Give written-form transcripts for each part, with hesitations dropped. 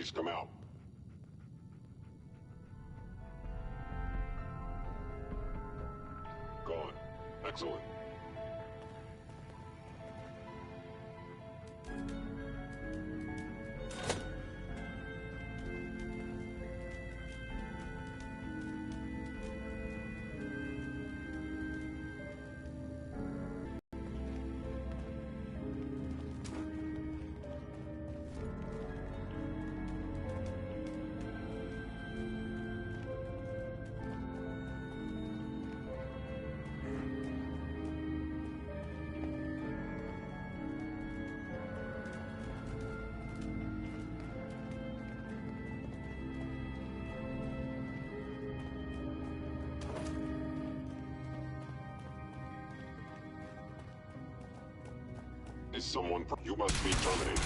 Please come out. Gone. Excellent. Is someone... You must be terminated.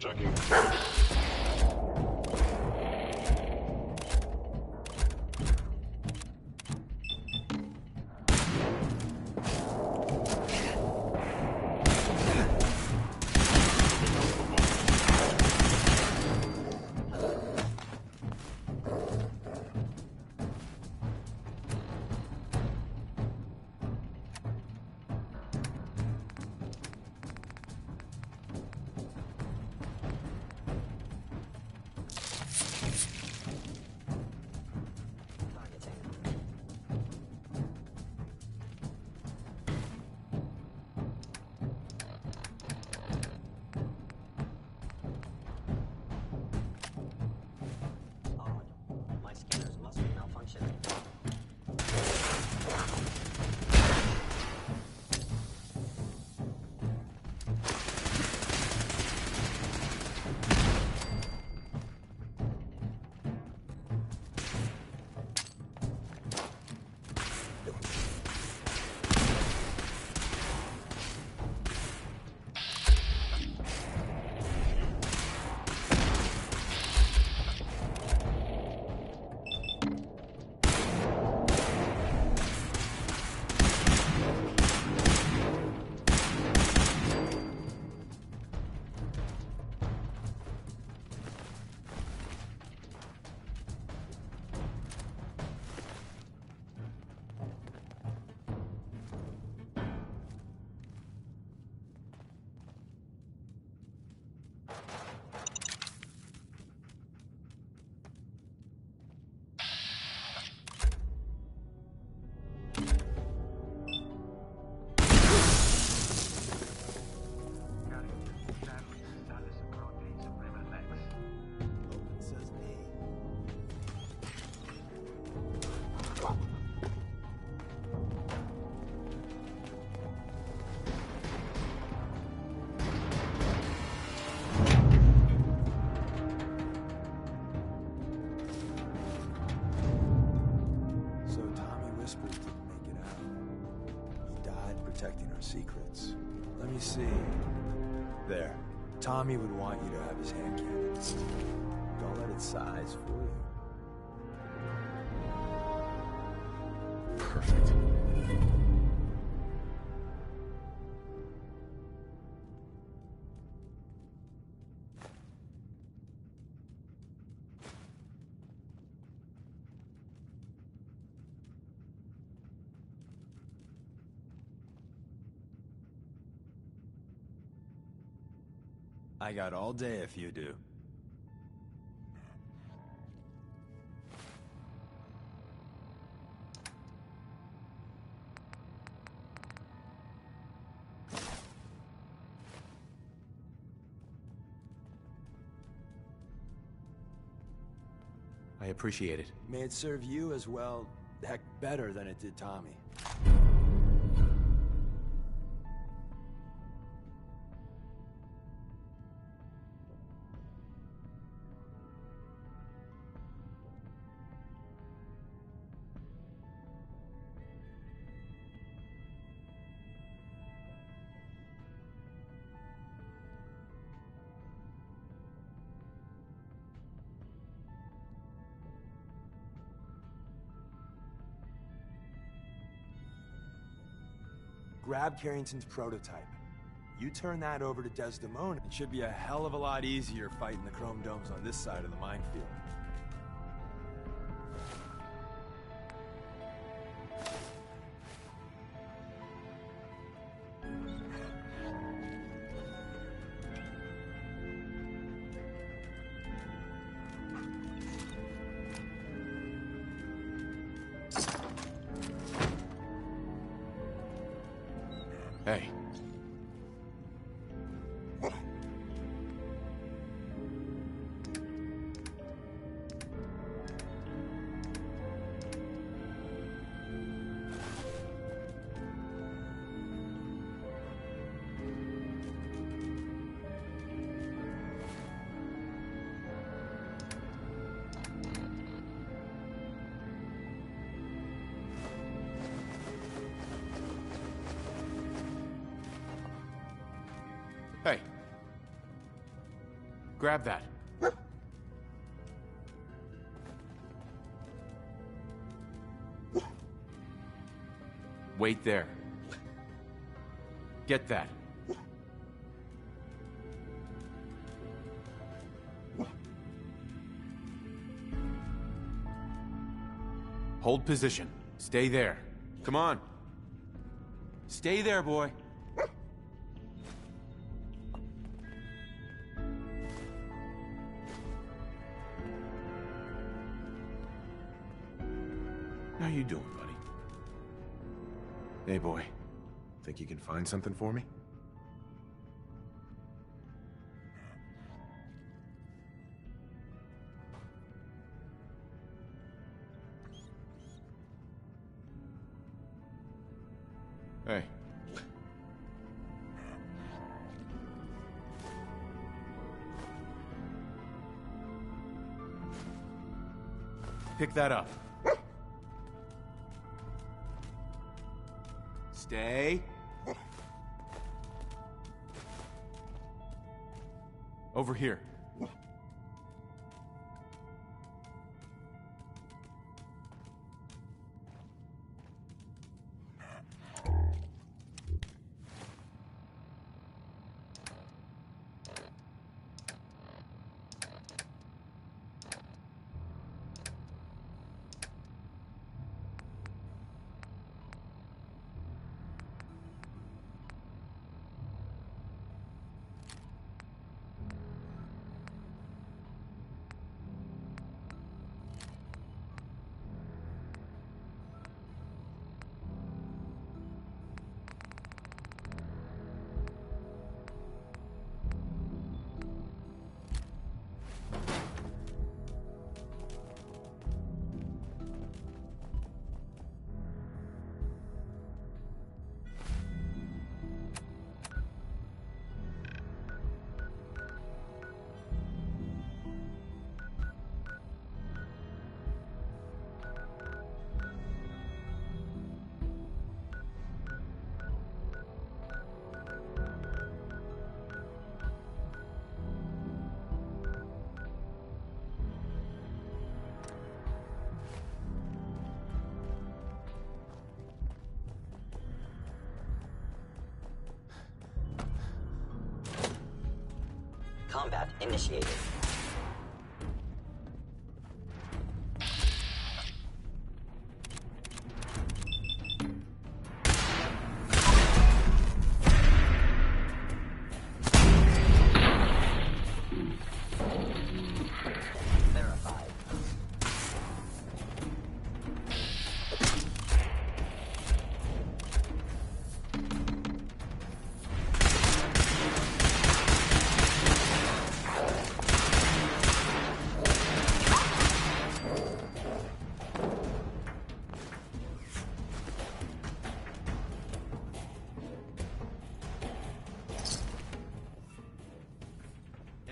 Checking. see. There. Tommy would want you to have his hand cannon. Don't let its size fool you. Perfect. I got all day if you do. I appreciate it. May it serve you as well, heck, better than it did Tommy. Grab Carrington's prototype. You turn that over to Desdemona, it should be a hell of a lot easier fighting the chrome domes on this side of the minefield. Hey. Hey. Grab that. Wait there. Get that. Hold position. Stay there. Come on. Stay there, boy. How you doing, buddy? Hey, boy. Think you can find something for me? Hey. Pick that up. Stay. Over here. Combat initiated. Verified.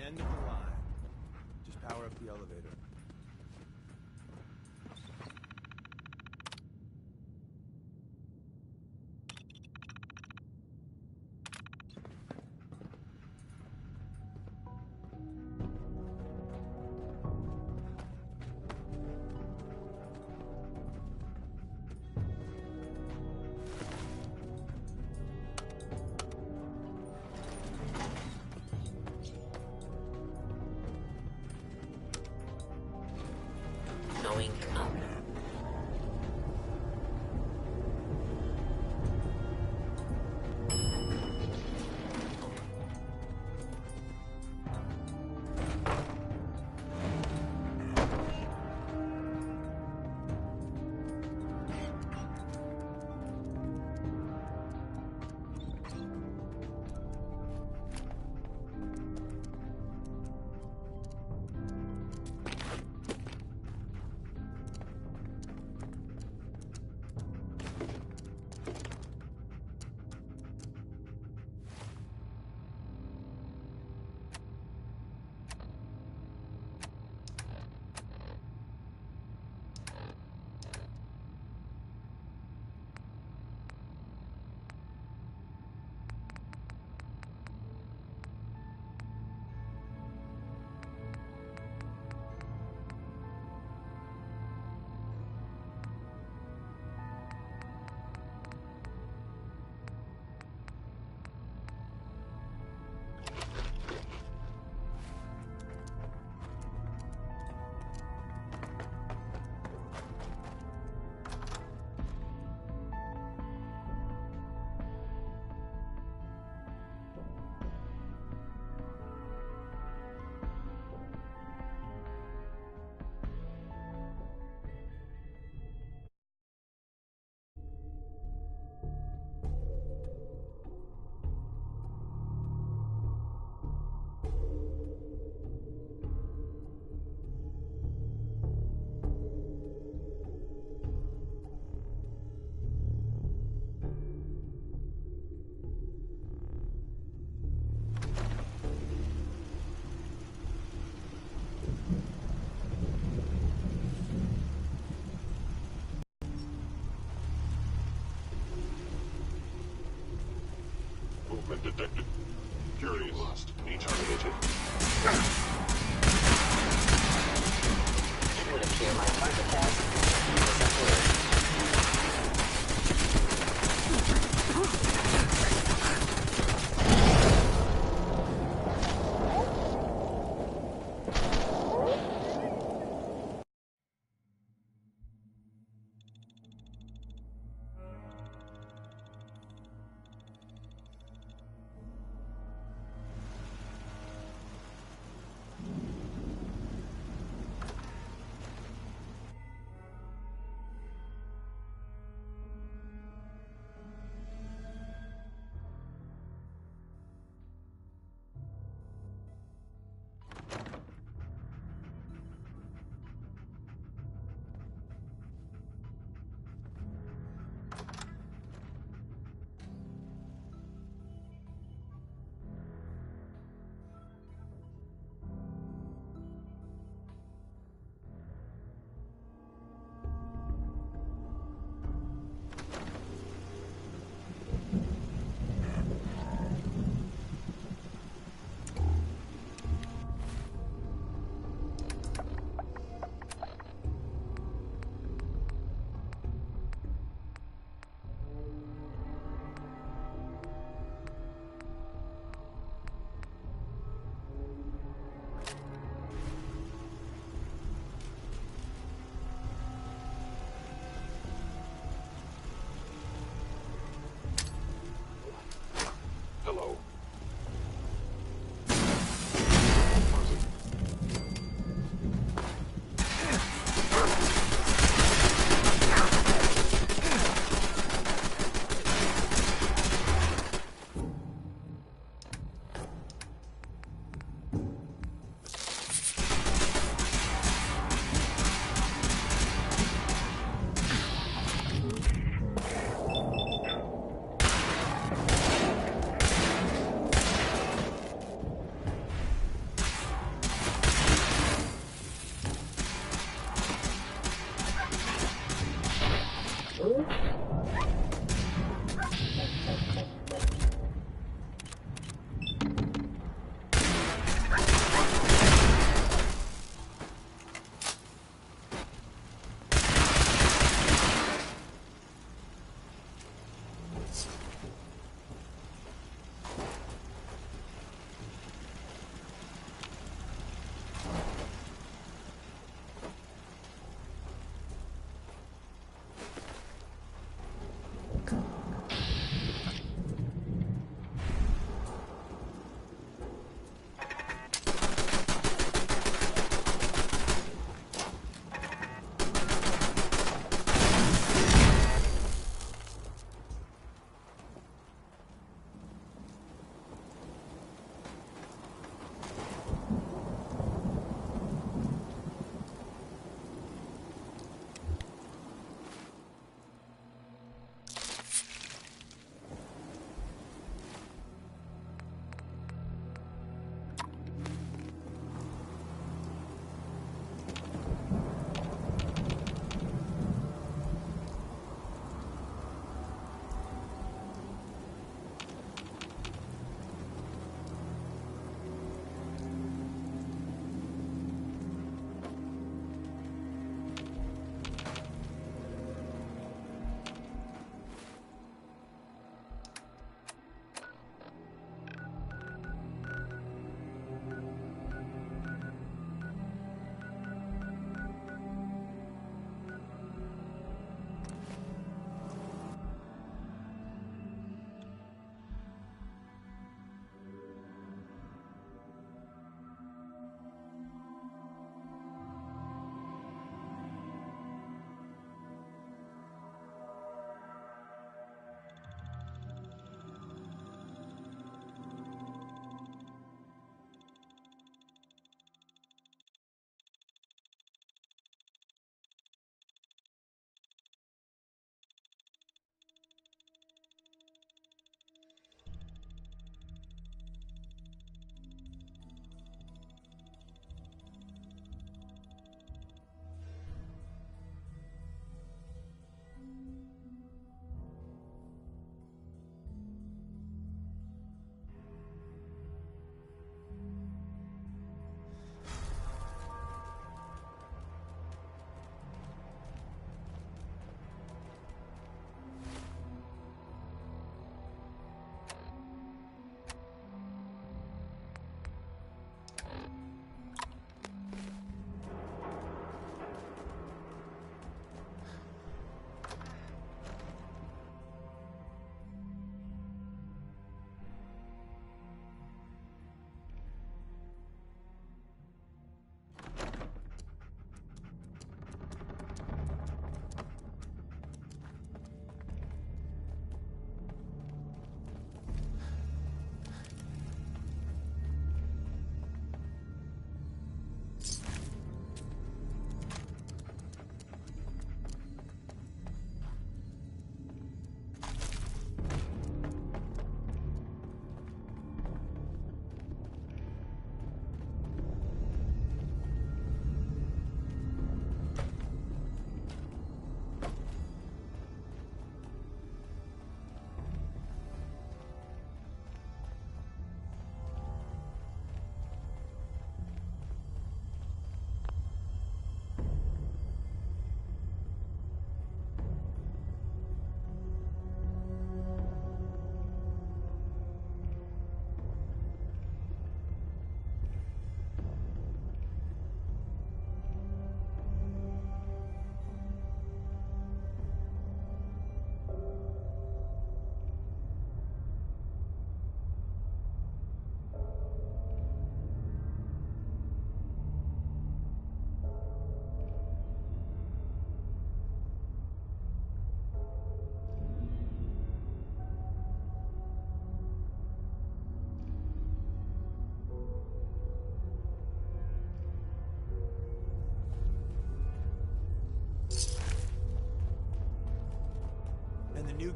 End of the line. Just power up the elevator.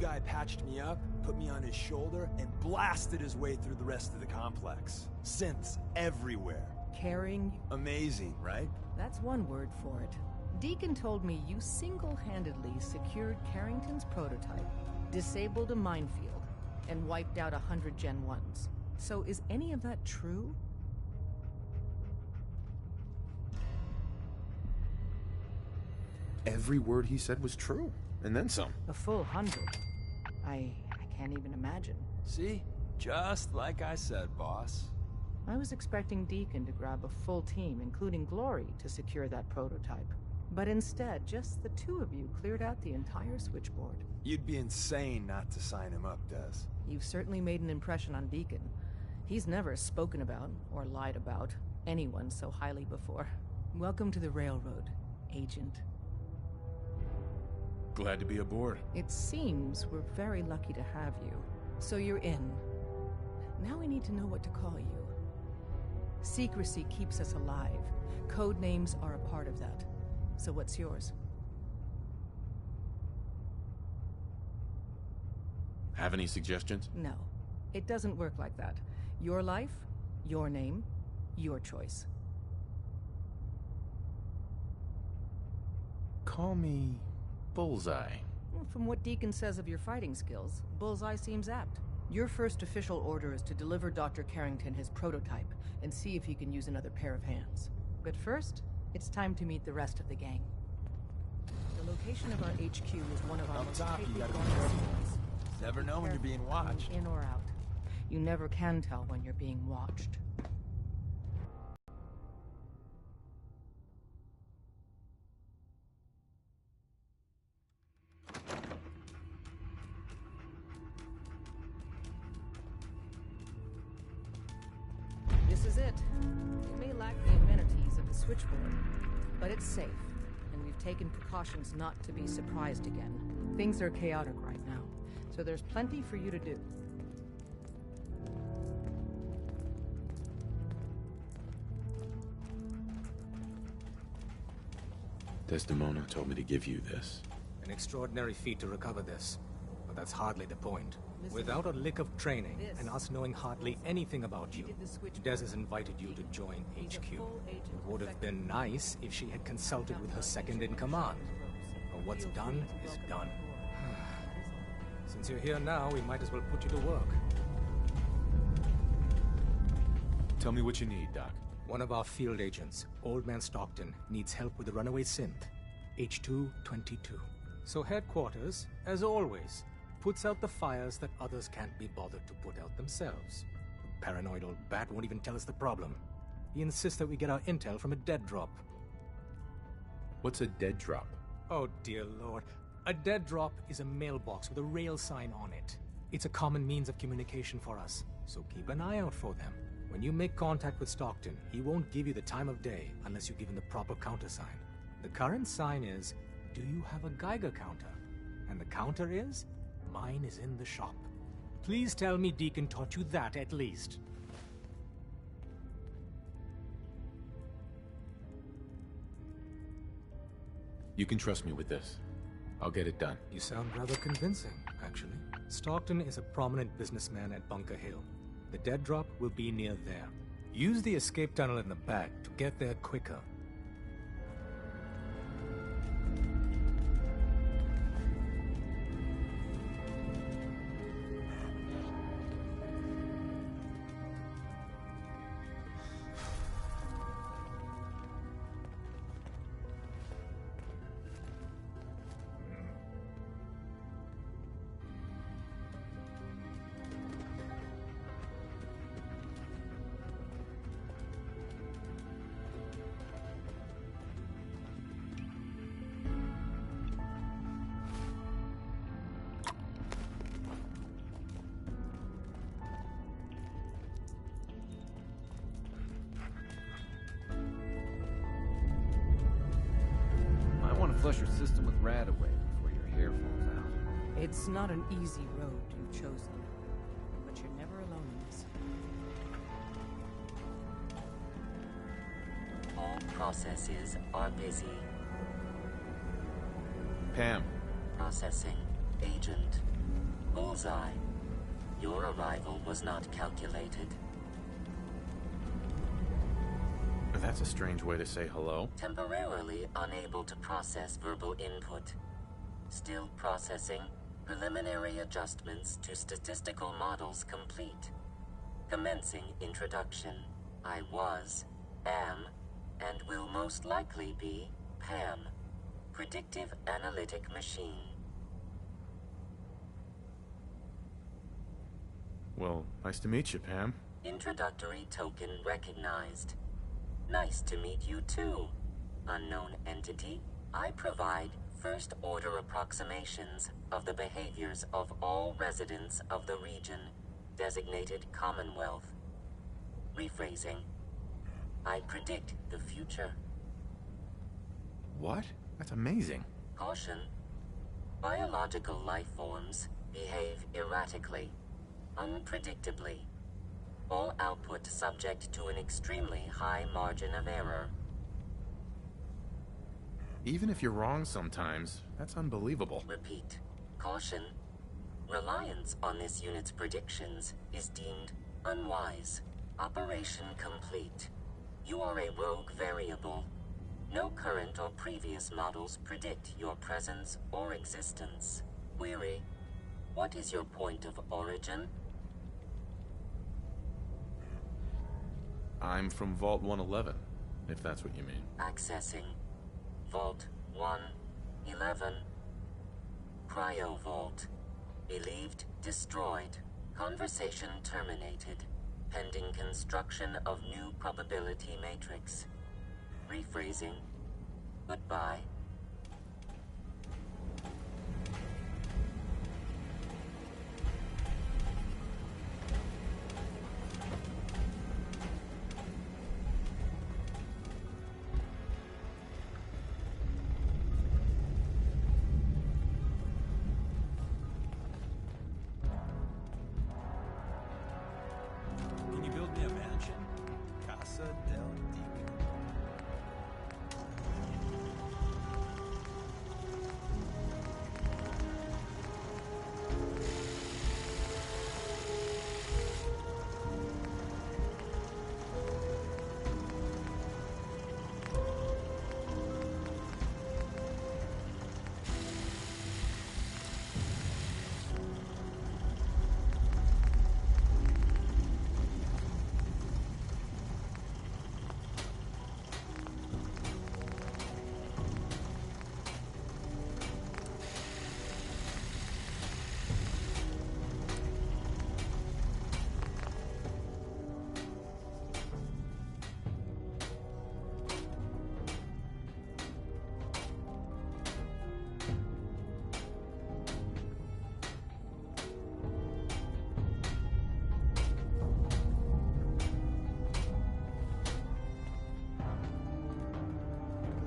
guy patched me up, put me on his shoulder, and blasted his way through the rest of the complex. Synths everywhere. Caring? Amazing, right? That's one word for it. Deacon told me you single-handedly secured Carrington's prototype, disabled a minefield, and wiped out 100 Gen 1s. So is any of that true? Every word he said was true, and then some. A full 100. I can't even imagine. See? Just like I said, boss. I was expecting Deacon to grab a full team, including Glory, to secure that prototype. But instead, just the two of you cleared out the entire switchboard. You'd be insane not to sign him up, Des. You've certainly made an impression on Deacon. He's never spoken about, or lied about, anyone so highly before. Welcome to the Railroad, Agent. Glad to be aboard. It seems we're very lucky to have you. So you're in. Now we need to know what to call you. Secrecy keeps us alive. Code names are a part of that. So what's yours? Have any suggestions? No. It doesn't work like that. Your life, your name, your choice. Call me Bullseye. From what Deacon says of your fighting skills, Bullseye seems apt. Your first official order is to deliver Dr. Carrington his prototype and see if he can use another pair of hands. But first, it's time to meet the rest of the gang. The location of our HQ is one of our Up most top, you tightly gotta be guarded careful. cities. Never know when you're being watched. In or out. You never can tell when you're being watched. This is it. It may lack the amenities of the switchboard, but it's safe, and we've taken precautions not to be surprised again. Things are chaotic right now, so there's plenty for you to do. Desdemona told me to give you this. An extraordinary feat to recover this, but that's hardly the point. Without a lick of training, and us knowing hardly anything about you, Des has invited you to join HQ. It would have been nice if she had consulted with her second-in-command. But what's done is done. Since you're here now, we might as well put you to work. Tell me what you need, Doc. One of our field agents, Old Man Stockton, needs help with the runaway synth, H222. So headquarters, as always, puts out the fires that others can't be bothered to put out themselves. The paranoid old bat won't even tell us the problem. He insists that we get our intel from a dead drop. What's a dead drop? Oh dear lord. A dead drop is a mailbox with a rail sign on it. It's a common means of communication for us, so keep an eye out for them. When you make contact with Stockton, he won't give you the time of day unless you give him the proper countersign. The current sign is, do you have a Geiger counter? And the counter is, mine is in the shop. Please tell me Deacon taught you that at least. You can trust me with this. I'll get it done. You sound rather convincing, actually. Stockton is a prominent businessman at Bunker Hill. The dead drop will be near there. Use the escape tunnel in the back to get there quicker. Flush your system with rat away before your hair falls out. It's not an easy road you've chosen, but you're never alone in this. All processes are busy. Pam. Processing. Agent. Bullseye. Your arrival was not calculated. That's a strange way to say hello. Temporarily unable to process verbal input. Still processing. Preliminary adjustments to statistical models complete. Commencing introduction. I was, am, and will most likely be Pam. Predictive analytic machine. Well, nice to meet you, Pam. Introductory token recognized. Nice to meet you too. Unknown entity, I provide first-order approximations of the behaviors of all residents of the region, designated Commonwealth. Rephrasing. I predict the future. What? That's amazing. Caution. Biological life forms behave erratically, unpredictably. All output subject to an extremely high margin of error. Even if you're wrong sometimes, that's unbelievable. Repeat. Caution. Reliance on this unit's predictions is deemed unwise. Operation complete. You are a rogue variable. No current or previous models predict your presence or existence. Query. What is your point of origin? I'm from Vault 111, if that's what you mean. Accessing. Vault 111. Cryo Vault. Believed destroyed. Conversation terminated. Pending construction of new probability matrix. Rephrasing. Goodbye. Can you build me a mansion? Casa del Deacon.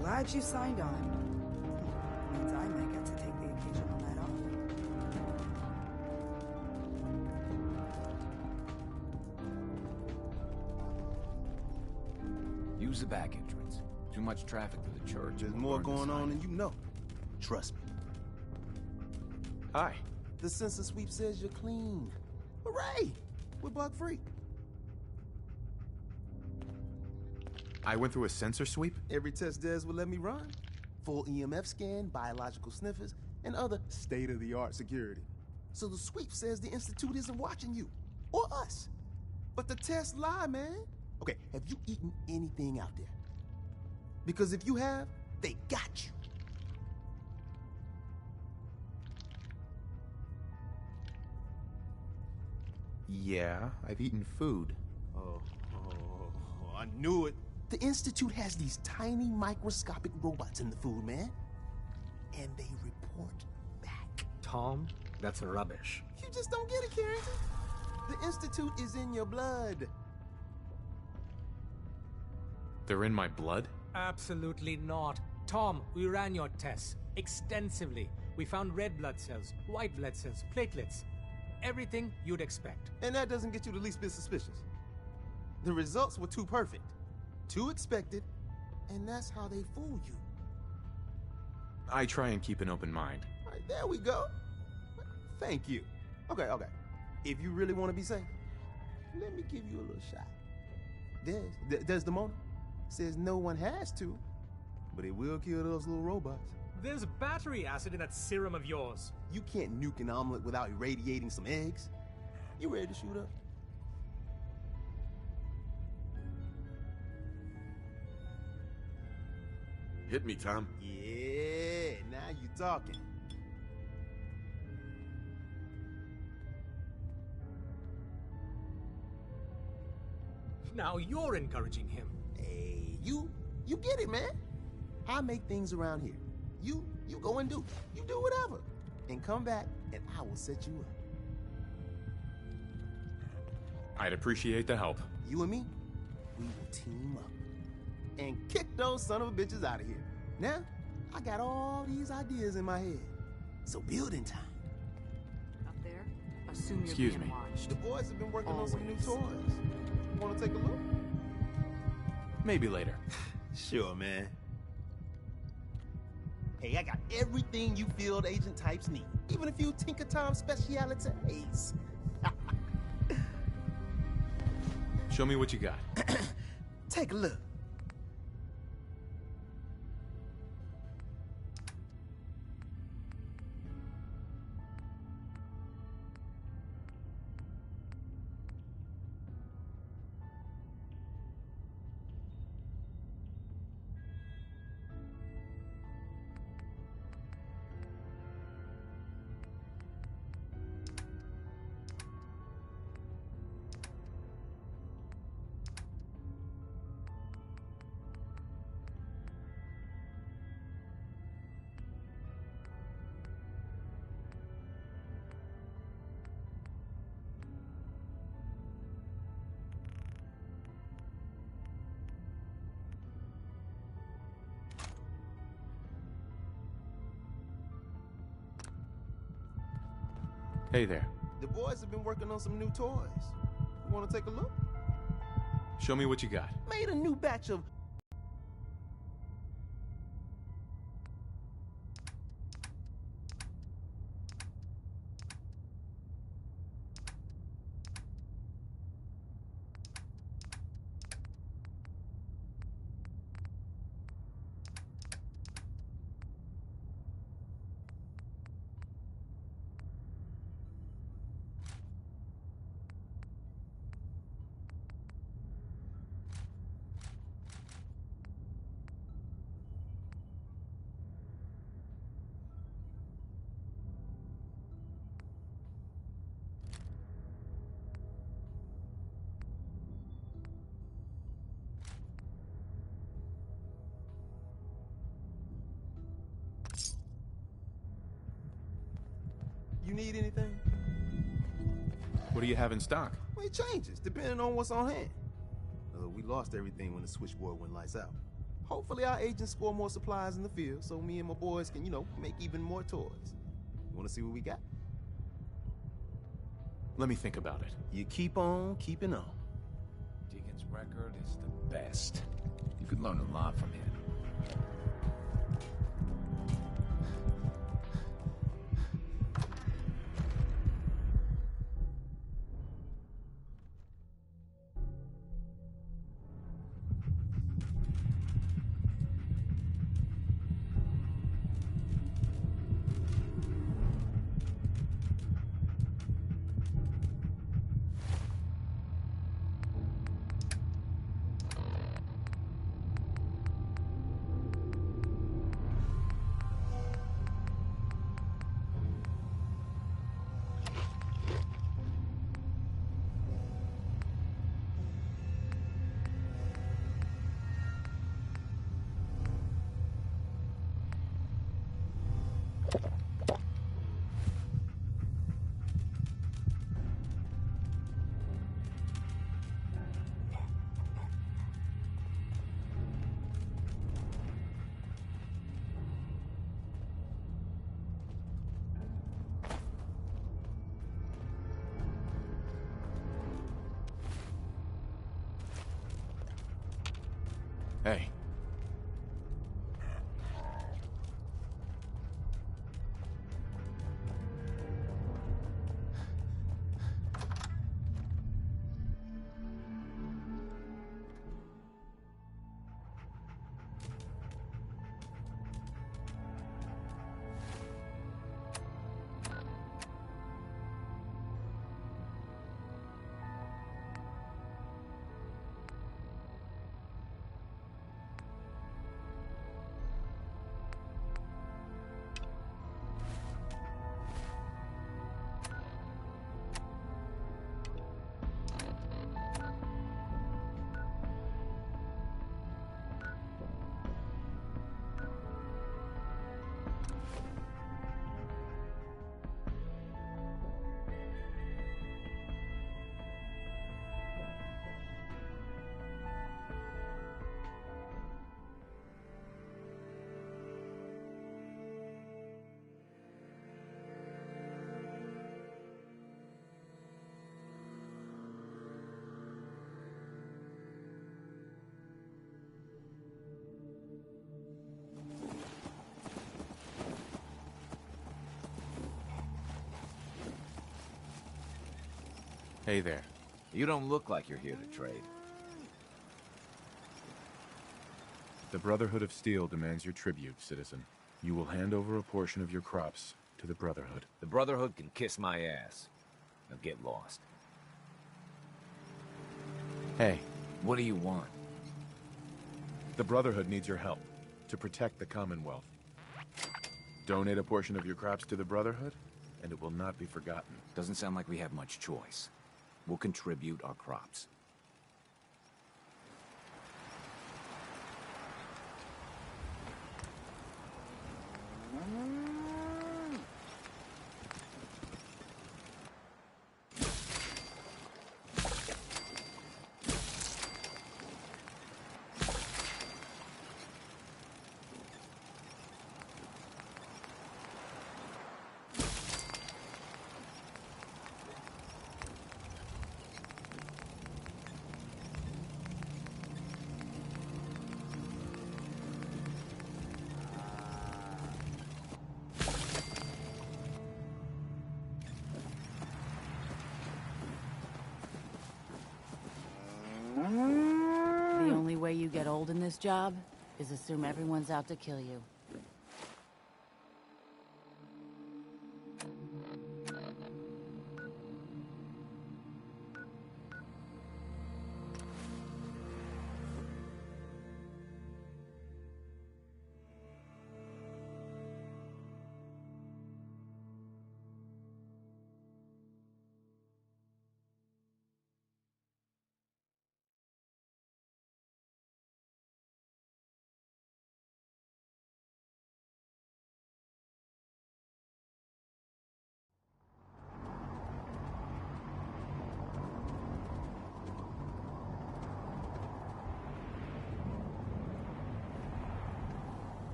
Glad you signed on. Means I might get to take the occasional night off. Use the back entrance. Too much traffic to the church. There's more going on than you know. Trust me. Hi. The census sweep says you're clean. Hooray! We're bug-free. I went through a sensor sweep? Every test Des would let me run. Full EMF scan, biological sniffers, and other state-of-the-art security. So the sweep says the Institute isn't watching you. Or us. But the tests lie, man. Okay, have you eaten anything out there? Because if you have, they got you. Yeah, I've eaten food. Oh, I knew it. The Institute has these tiny microscopic robots in the food, man. And they report back. Tom, that's rubbish. You just don't get it, Carrington. The Institute is in your blood. They're in my blood? Absolutely not. Tom, we ran your tests extensively. We found red blood cells, white blood cells, platelets. Everything you'd expect. And that doesn't get you the least bit suspicious. The results were too perfect, too expected, and that's how they fool you. I try and keep an open mind. All right, there we go. Thank you. Okay. If you really want to be safe, let me give you a little shot. Desdemona says no one has to, but it will kill those little robots. There's battery acid in that serum of yours. You can't nuke an omelet without irradiating some eggs. You ready to shoot up? Hit me, Tom. Yeah, now you talking. Now you're encouraging him. Hey, you get it, man. I make things around here. You go and do. You do whatever. And come back, and I will set you up. I'd appreciate the help. You and me, we will team up. And kick those son of a bitches out of here. Now, I got all these ideas in my head. So building time. Up there, assume you're Excuse being me. watched. The boys have been working on some new Always. toys. Want to take a look? Maybe later. Sure, man. Hey, I got everything you field agent types need. Even a few Tinker Time specialities. Show me what you got. Take a look. Hey there. The boys have been working on some new toys. You want to take a look? Show me what you got. Made a new batch of You need anything? What do you have in stock? Well, it changes, depending on what's on hand. We lost everything when the switchboard went lights out. Hopefully our agents score more supplies in the field so me and my boys can, make even more toys. You want to see what we got? Let me think about it. You keep on keeping on. Deacon's record is the best. You could learn a lot from him. Hey. Hey there. You don't look like you're here to trade. The Brotherhood of Steel demands your tribute, citizen. You will hand over a portion of your crops to the Brotherhood. The Brotherhood can kiss my ass. Now get lost. Hey, What do you want? the Brotherhood needs your help to protect the Commonwealth. Donate a portion of your crops to the Brotherhood, and it will not be forgotten. Doesn't sound like we have much choice. We'll contribute our crops. The only way you get old in this job is assume everyone's out to kill you.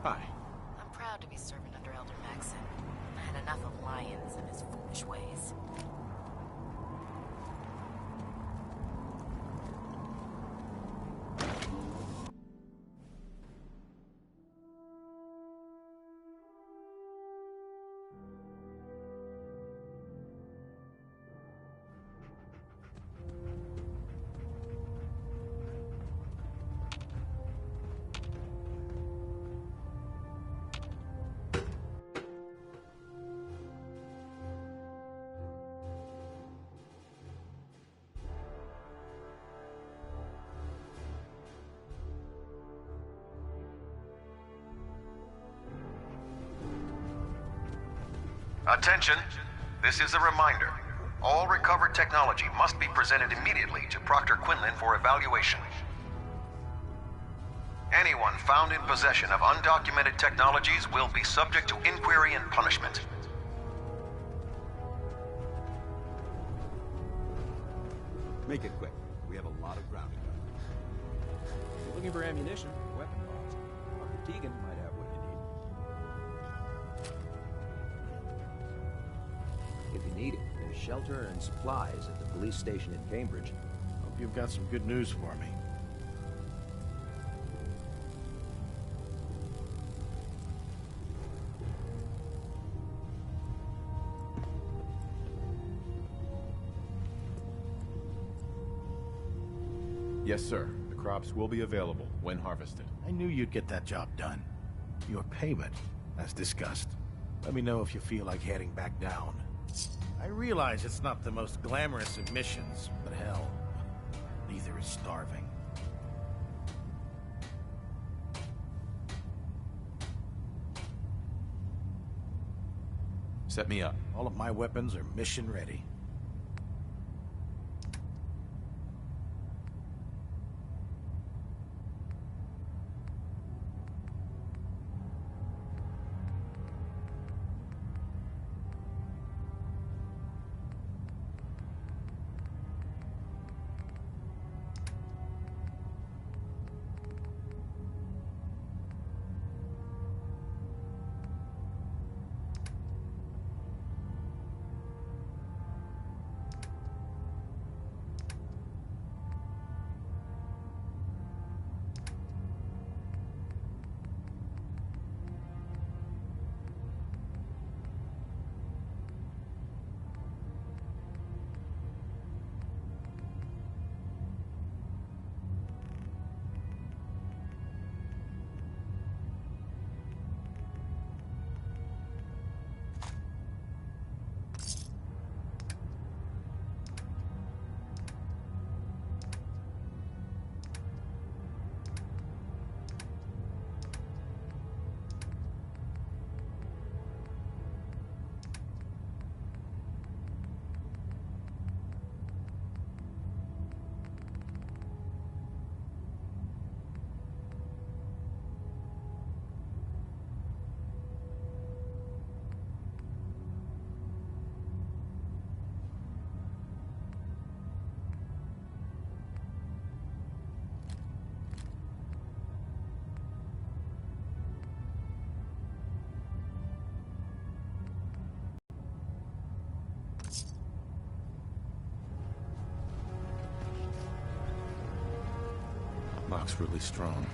Hi. I'm proud to be serving under Elder Maxon. I had enough of Lyons and his foolish ways. Attention! This is a reminder. All recovered technology must be presented immediately to Proctor Quinlan for evaluation. Anyone found in possession of undocumented technologies will be subject to inquiry and punishment. Make it quick. We have a lot of ground to cover. If you're looking for ammunition, weapon parts, Dr. Teagan might have what you need. If you need it, there's shelter and supplies at the police station in Cambridge. Hope you've got some good news for me. Yes, sir. The crops will be available when harvested. I knew you'd get that job done. Your payment, as discussed. Let me know if you feel like heading back down. I realize it's not the most glamorous of missions, but hell, neither is starving. Set me up. All of my weapons are mission ready. lock's really strong.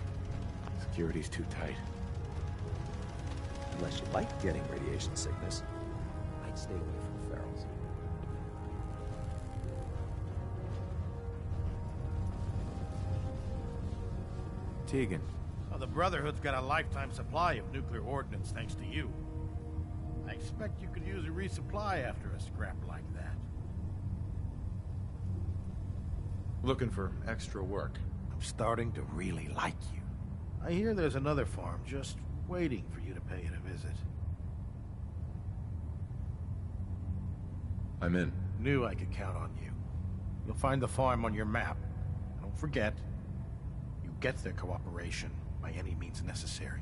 Security's too tight. Unless you like getting radiation sickness, I'd stay away from ferals. Tegan. Well, the Brotherhood's got a lifetime supply of nuclear ordnance thanks to you. I expect you could use a resupply after a scrap like that. Looking for extra work. I'm starting to really like you. I hear there's another farm just waiting for you to pay it a visit. I'm in. Knew I could count on you. You'll find the farm on your map. Don't forget, you get their cooperation by any means necessary.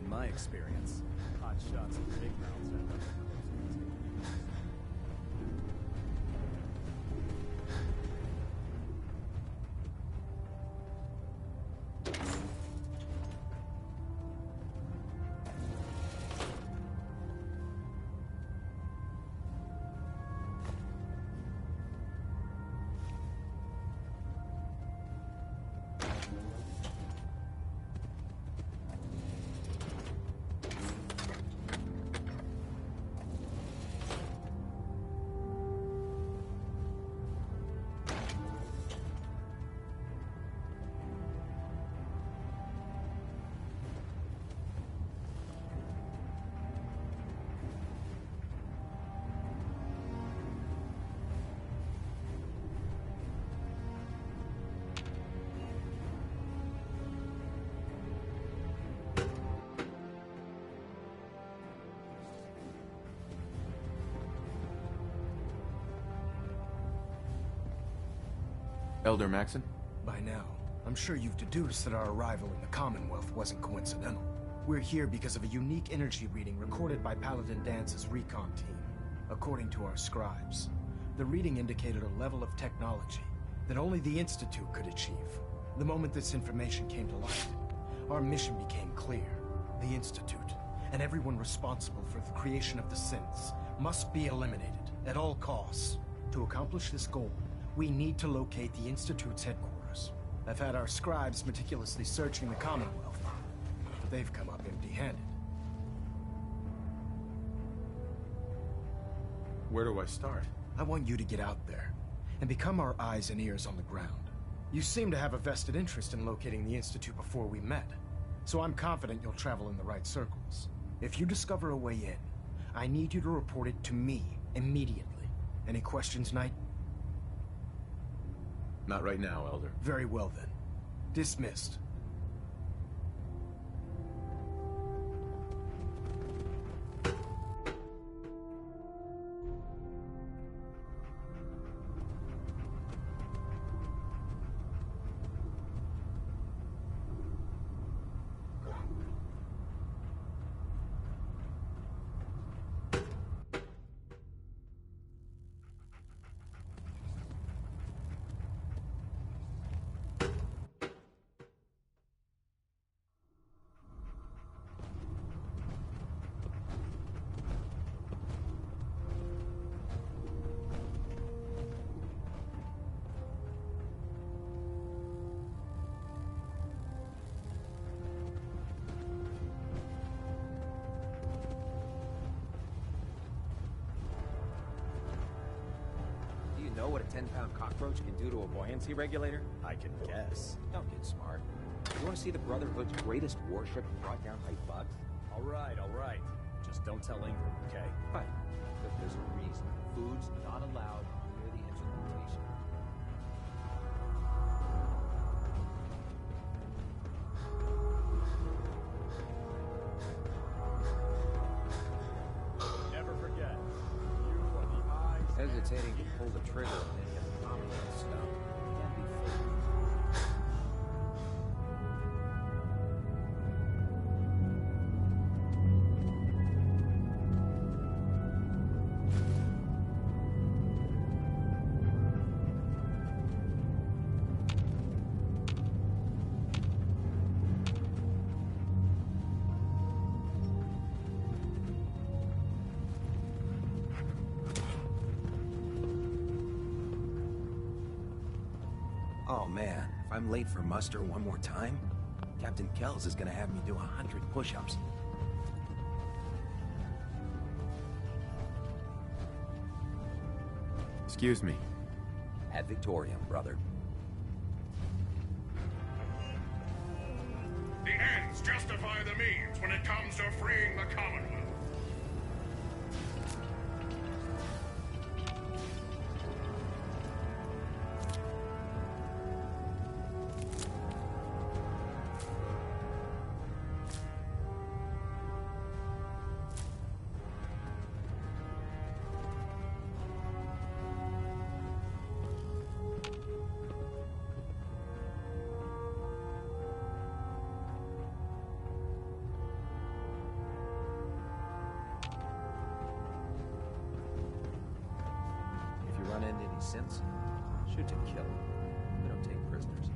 My experience, hot shots and big mouths end up. Elder Maxon? By now, I'm sure you've deduced that our arrival in the Commonwealth wasn't coincidental. We're here because of a unique energy reading recorded by Paladin Dance's recon team. According to our scribes, the reading indicated a level of technology that only the Institute could achieve. The moment this information came to light, our mission became clear. The Institute, and everyone responsible for the creation of the synths, must be eliminated at all costs. To accomplish this goal, we need to locate the Institute's headquarters. I've had our scribes meticulously searching the Commonwealth, but they've come up empty-handed. Where do I start? I want you to get out there and become our eyes and ears on the ground. You seem to have a vested interest in locating the Institute before we met, so I'm confident you'll travel in the right circles. If you discover a way in, I need you to report it to me immediately. Any questions, Knight? Not right now, Elder. Very well then. Dismissed. Know what a 10-pound cockroach can do to a buoyancy regulator? I can guess. Don't get smart. You want to see the Brotherhood's greatest warship brought down by bugs? All right. Just don't tell Ingram, okay? Right. But there's a reason. Food's not allowed near the instrumentation. Hesitating to pull the trigger on any of the Commonwealth stuff can be foolish. Oh man, if I'm late for muster one more time, Captain Kells is gonna have me do 100 push-ups. Excuse me. Ad Victoriam, brother. The ends justify the means when it comes to freeing the Commonwealth. If you run into any synths, shoot to kill. They don't take prisoners.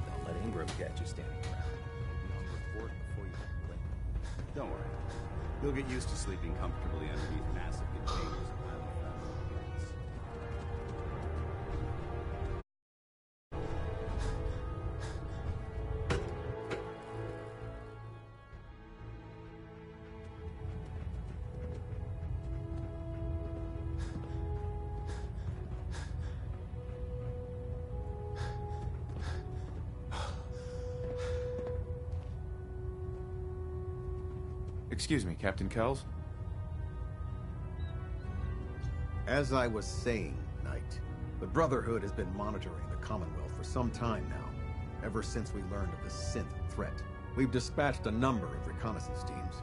Don't let Ingram catch you standing around. Report before you quit. Don't worry. You'll get used to sleeping comfortably underneath massive containers of highly flammable gas. Excuse me, Captain Kells? As I was saying, Knight, the Brotherhood has been monitoring the Commonwealth for some time now, ever since we learned of the synth threat. We've dispatched a number of reconnaissance teams.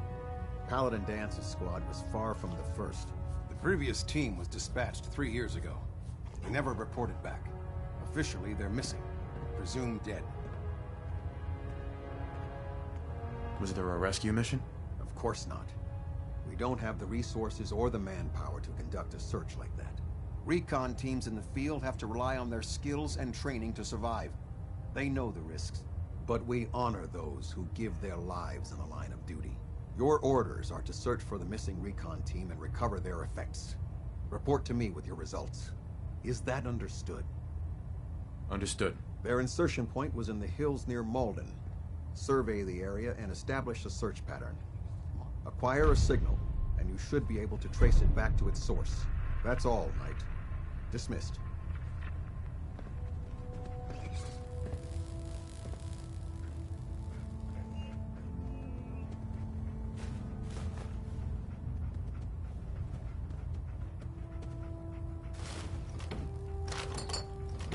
Paladin Dance's squad was far from the first. The previous team was dispatched 3 years ago. They never reported back. Officially, they're missing. Presumed dead. Was there a rescue mission? Of course not. We don't have the resources or the manpower to conduct a search like that. Recon teams in the field have to rely on their skills and training to survive. They know the risks. But we honor those who give their lives in the line of duty. Your orders are to search for the missing recon team and recover their effects. Report to me with your results. Is that understood? Understood. Their insertion point was in the hills near Malden. Survey the area and establish a search pattern. Acquire a signal, and you should be able to trace it back to its source. That's all, Knight. Dismissed.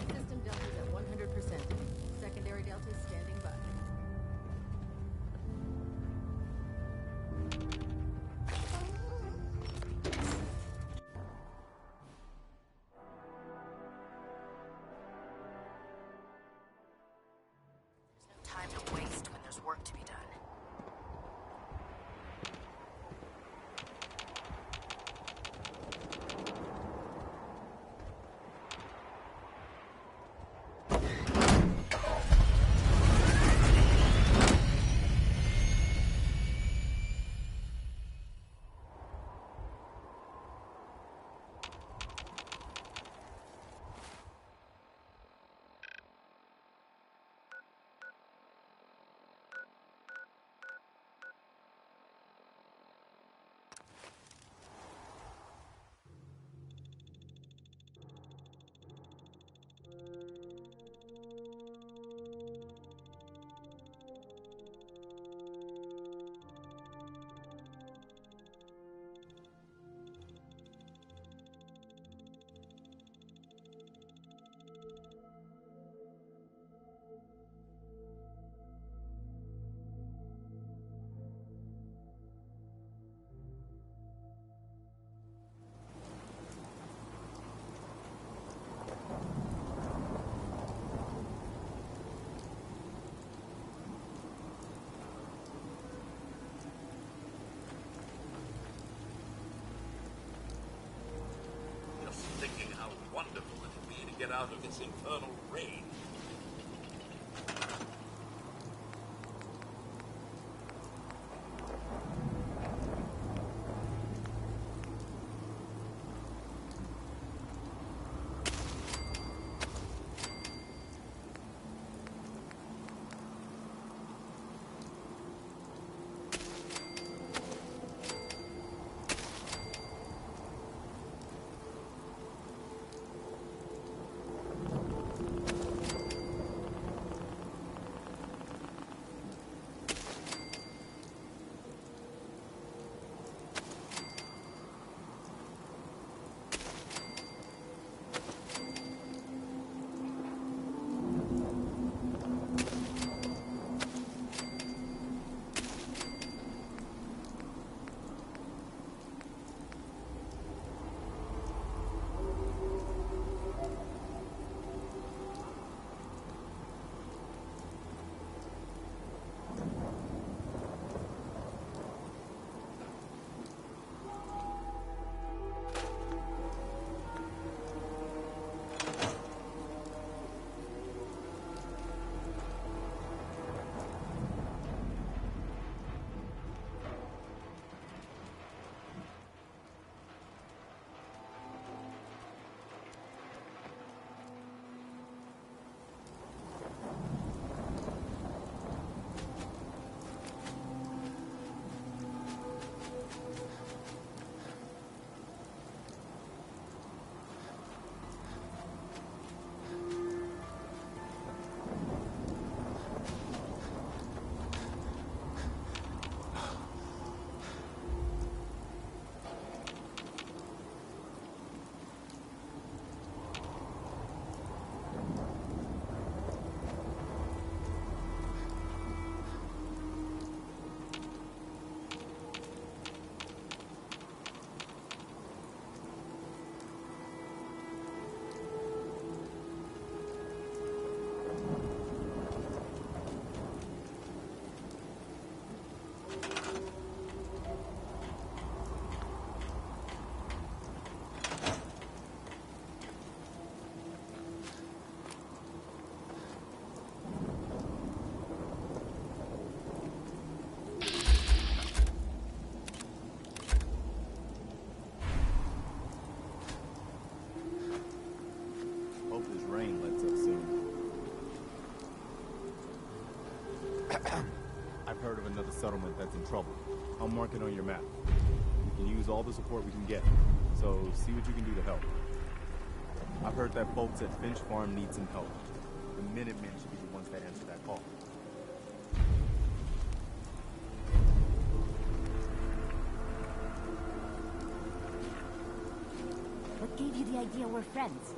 System deltas at 100%. Secondary deltas standing by. get out of this infernal rain. I've heard of another settlement that's in trouble. I'll mark it on your map. We can use all the support we can get, so see what you can do to help. I've heard that folks at Finch Farm need some help. The Minutemen should be the ones that answer that call. What gave you the idea we're friends?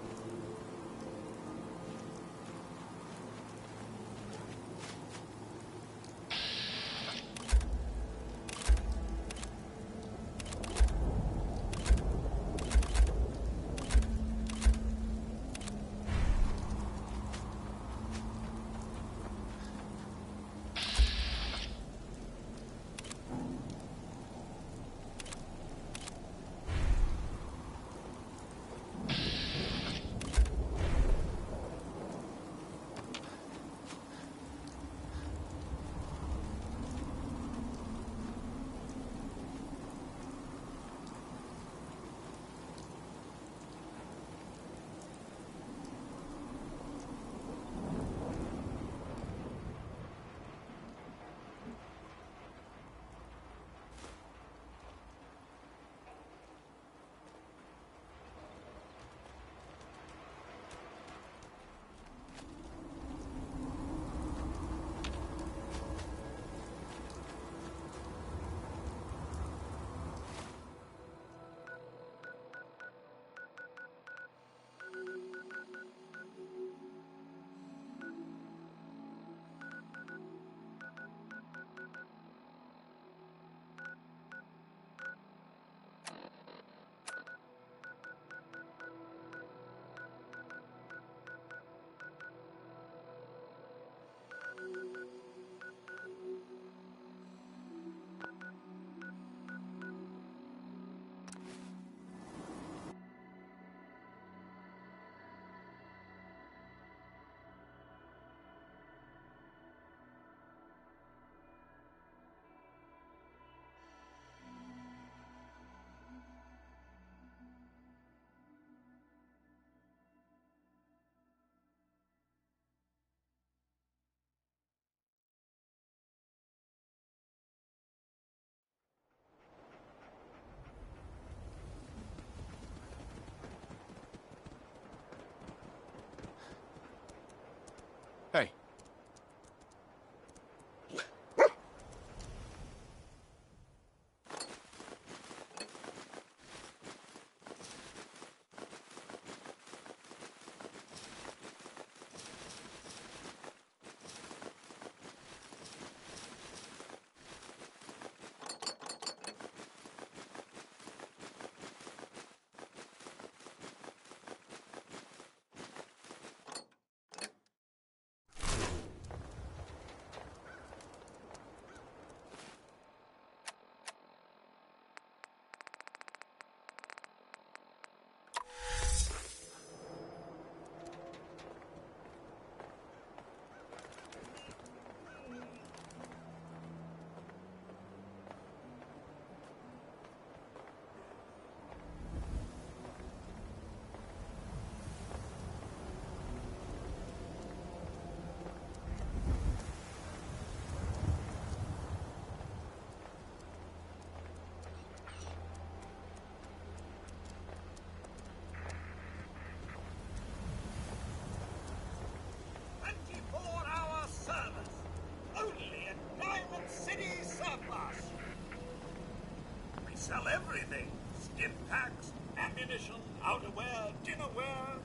packs, ammunition, outerwear, dinnerware.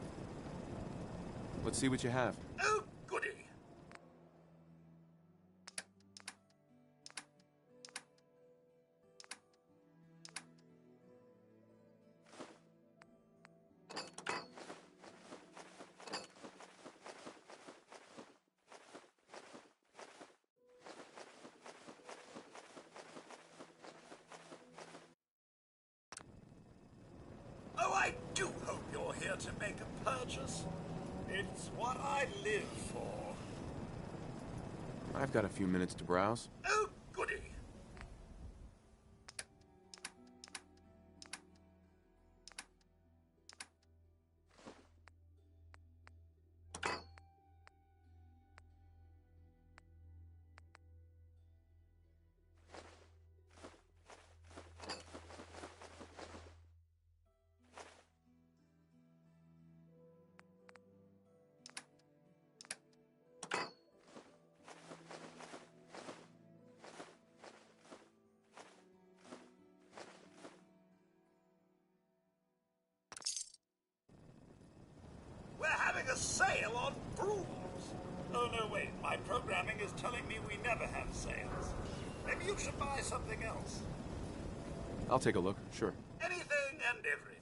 Let's see what you have. Oh, goody. Oh, I do hope you're here to make a purchase. It's what I live for. I've got a few minutes to browse. Oh, goody. We're having a sale on brooms. Oh, no, wait. My programming is telling me we never have sales. Maybe you should buy something else. I'll take a look, sure. Anything and everything.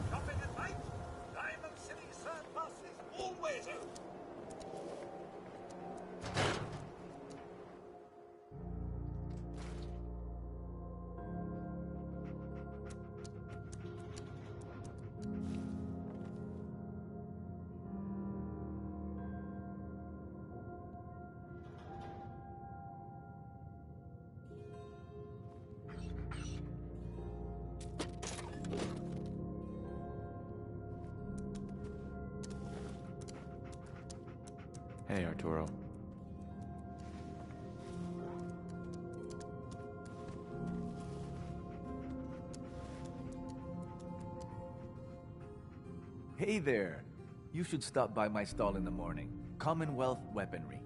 Shopping at night? Diamond City Surplus is always open. Hey, Arturo. Hey there. You should stop by my stall in the morning. Commonwealth Weaponry.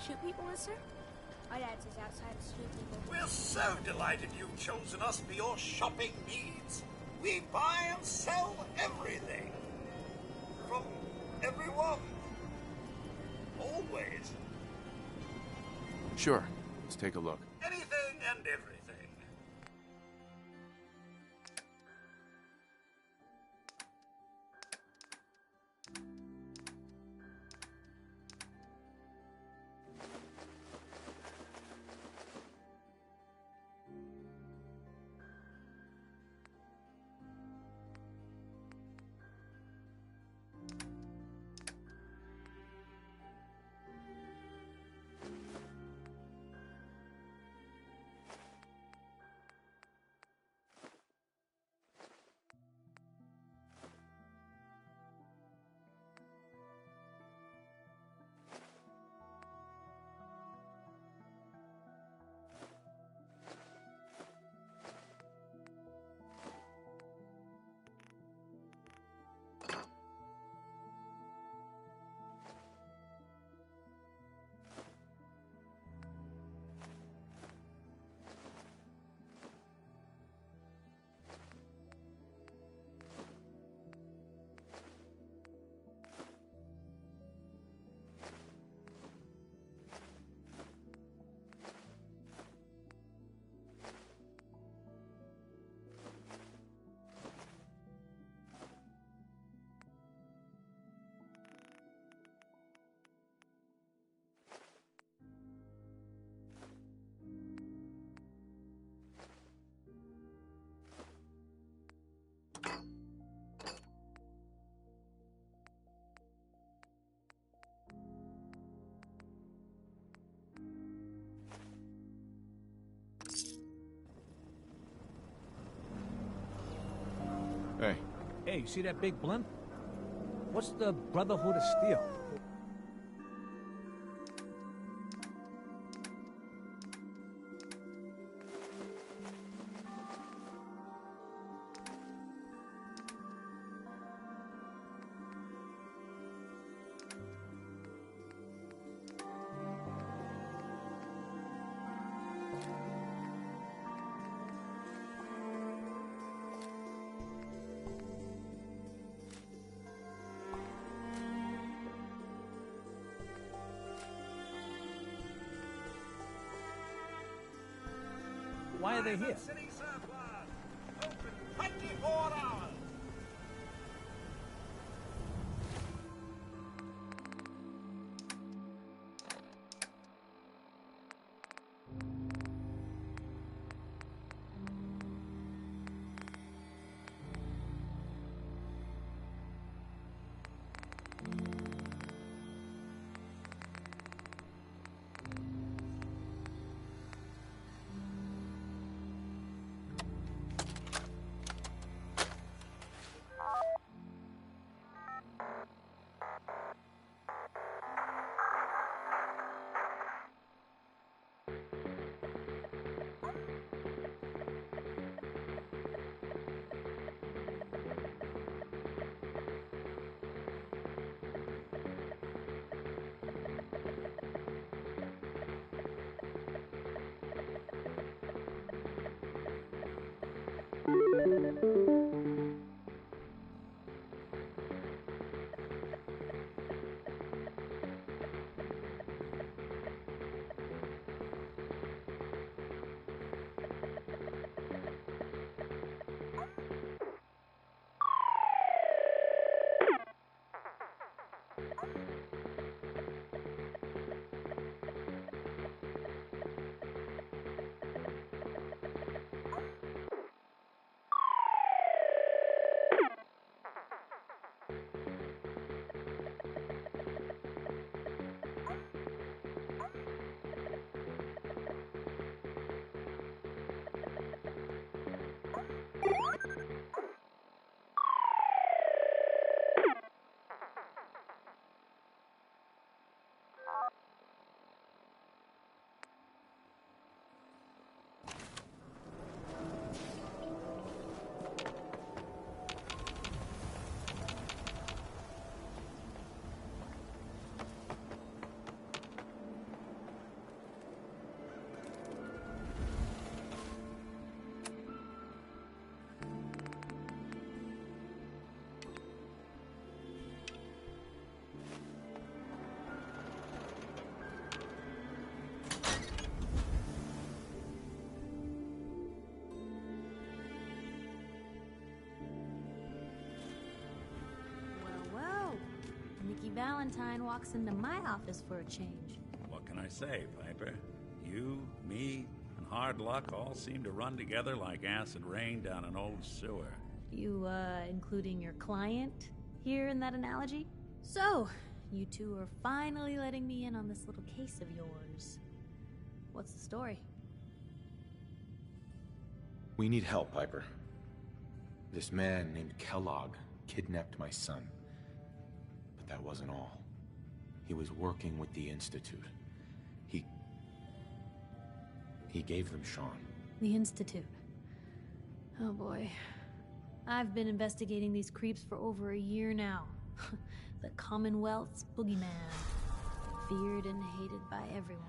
Shoot people, sir? My dad's is outside to shoot people. We're so delighted you've chosen us for your shopping needs. We buy and sell everything. From everyone. Always. Sure. Let's take a look. Anything and everything. Hey. Hey, you see that big blimp? What's the Brotherhood of Steel? Why are they here? City surplus. Open 24 hours. Valentine walks into my office for a change. What can I say, Piper? You, me, and hard luck all seem to run together like acid rain down an old sewer. You, including your client here in that analogy? So, you two are finally letting me in on this little case of yours. What's the story? We need help, Piper. This man named Kellogg kidnapped my son. But that wasn't all. He was working with the Institute. He gave them Sean. The Institute. Oh boy. I've been investigating these creeps for over a year now. The Commonwealth's boogeyman. Feared and hated by everyone.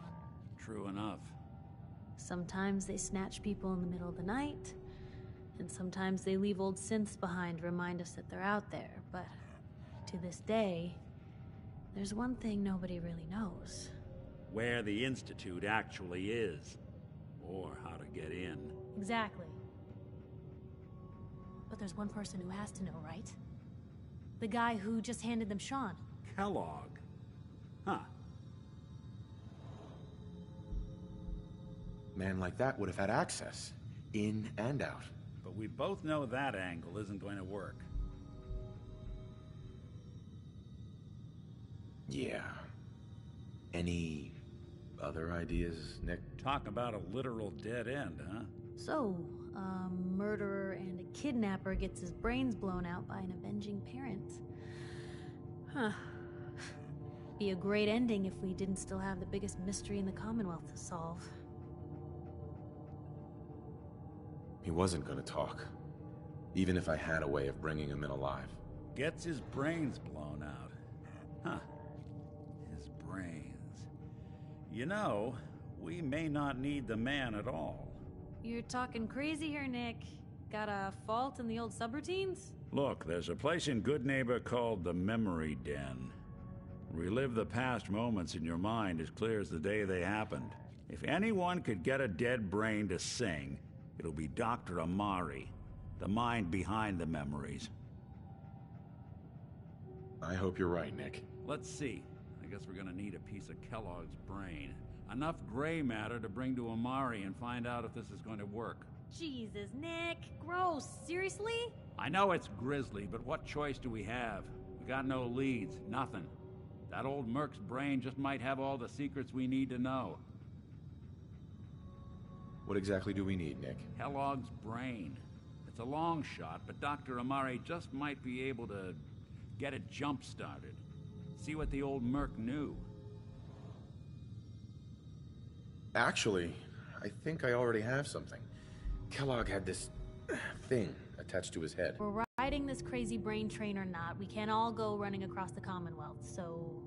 True enough. Sometimes they snatch people in the middle of the night, and sometimes they leave old synths behind to remind us that they're out there, but to this day, there's one thing nobody really knows. Where the Institute actually is. Or how to get in. Exactly. But there's one person who has to know, right? The guy who just handed them Sean. Kellogg. Huh. Man like that would have had access. In and out. But we both know that angle isn't going to work. Yeah. Any other ideas, Nick? Talk about a literal dead end, huh? So, A murderer and a kidnapper gets his brains blown out by an avenging parent. Huh. Be a great ending if we didn't still have the biggest mystery in the Commonwealth to solve. He wasn't gonna talk. Even if I had a way of bringing him in alive. Gets his brains blown out. Huh. His brains. You know, we may not need the man at all. You're talking crazy here, Nick. Got a fault in the old subroutines? Look, there's a place in Good Neighbor called the Memory Den. Relive the past moments in your mind as clear as the day they happened. If anyone could get a dead brain to sing, it'll be Dr. Amari, the mind behind the memories. I hope you're right, Nick. Let's see. I guess we're gonna need a piece of Kellogg's brain. Enough gray matter to bring to Amari and find out if this is going to work. Jesus, Nick. Gross. Seriously? I know it's grisly, but what choice do we have? We got no leads, nothing. That old Merc's brain just might have all the secrets we need to know. What exactly do we need, Nick? Kellogg's brain. It's a long shot, but Dr. Amari just might be able to get it jump-started. See what the old Merc knew. Actually, I think I already have something. Kellogg had this thing attached to his head. We're riding this crazy brain train or not, we can't all go running across the Commonwealth, so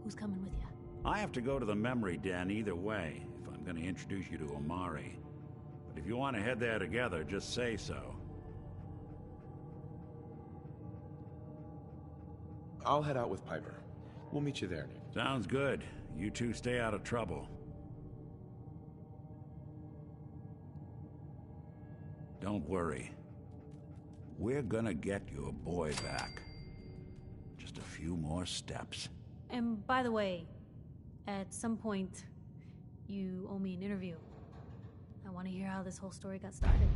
who's coming with you? I have to go to the Memory Den either way, if I'm going to introduce you to Amari. But if you want to head there together, just say so. I'll head out with Piper. We'll meet you there, Nick. Sounds good. You two stay out of trouble. Don't worry. We're gonna get your boy back. Just a few more steps. And by the way, at some point, you owe me an interview. I want to hear how this whole story got started.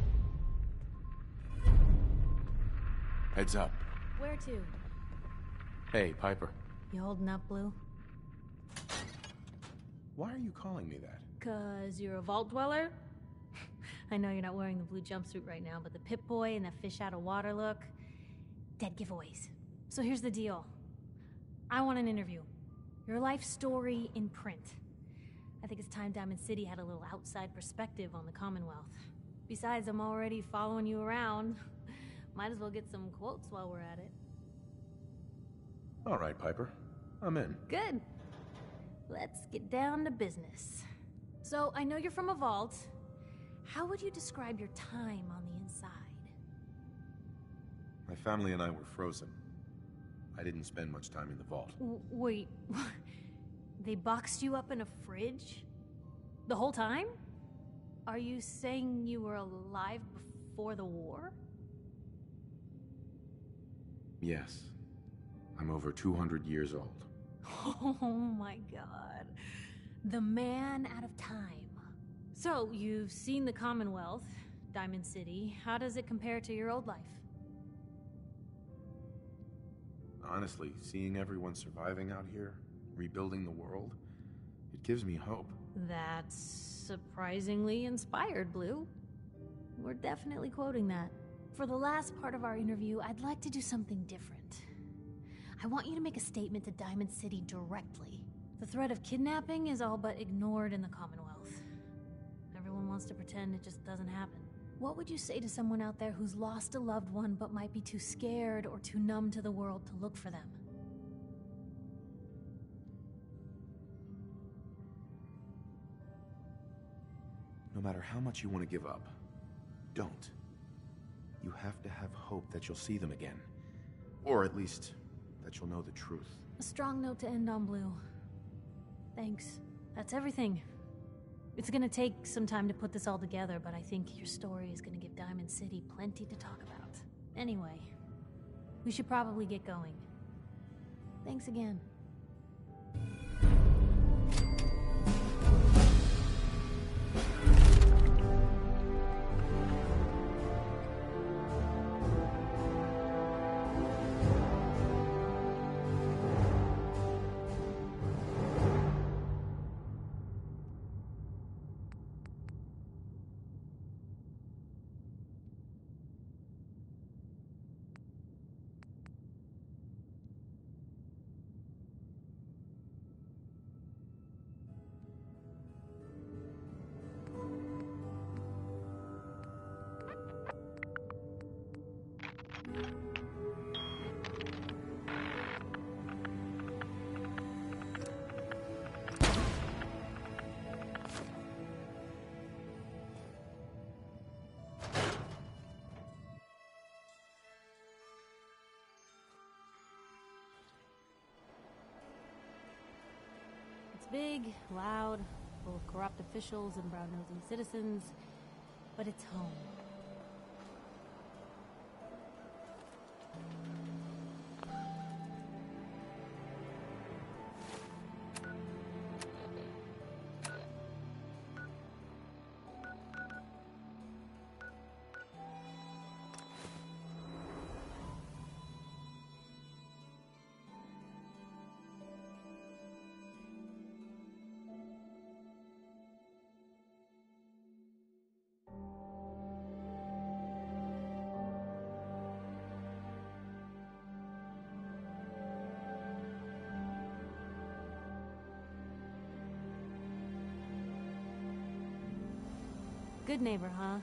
Heads up. Where to? Hey, Piper. You holding up, Blue? Why are you calling me that? 'Cause you're a vault dweller? I know you're not wearing the blue jumpsuit right now, but the Pip-Boy and that fish out of water look, dead giveaways. So here's the deal. I want an interview. Your life story in print. I think it's time Diamond City had a little outside perspective on the Commonwealth. Besides, I'm already following you around. Might as well get some quotes while we're at it. All right, Piper. I'm in. Good. Let's get down to business. So, I know you're from a vault. How would you describe your time on the inside? My family and I were frozen. I didn't spend much time in the vault. Wait, they boxed you up in a fridge? The whole time? Are you saying you were alive before the war? Yes. I'm over 200 years old. Oh my god. The man out of time. So, you've seen the Commonwealth, Diamond City. How does it compare to your old life? Honestly, seeing everyone surviving out here, rebuilding the world, it gives me hope. That's surprisingly inspired, Blue. We're definitely quoting that. For the last part of our interview, I'd like to do something different. I want you to make a statement to Diamond City directly. The threat of kidnapping is all but ignored in the Commonwealth. Everyone wants to pretend it just doesn't happen. What would you say to someone out there who's lost a loved one but might be too scared or too numb to the world to look for them? No matter how much you want to give up, don't. You have to have hope that you'll see them again. Or at least, that you'll know the truth. A strong note to end on, Blue. Thanks. That's everything. It's gonna take some time to put this all together, but I think your story is gonna give Diamond City plenty to talk about. Anyway, we should probably get going. Thanks again. It's big, loud, full of corrupt officials and brown-nosing citizens, but it's home. Good neighbor, huh?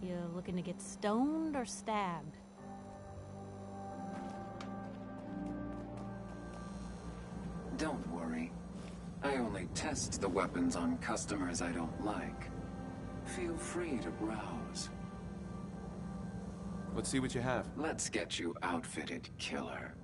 You looking to get stoned or stabbed? Don't worry. I only test the weapons on customers I don't like. Feel free to browse. Let's see what you have. Let's get you outfitted, killer.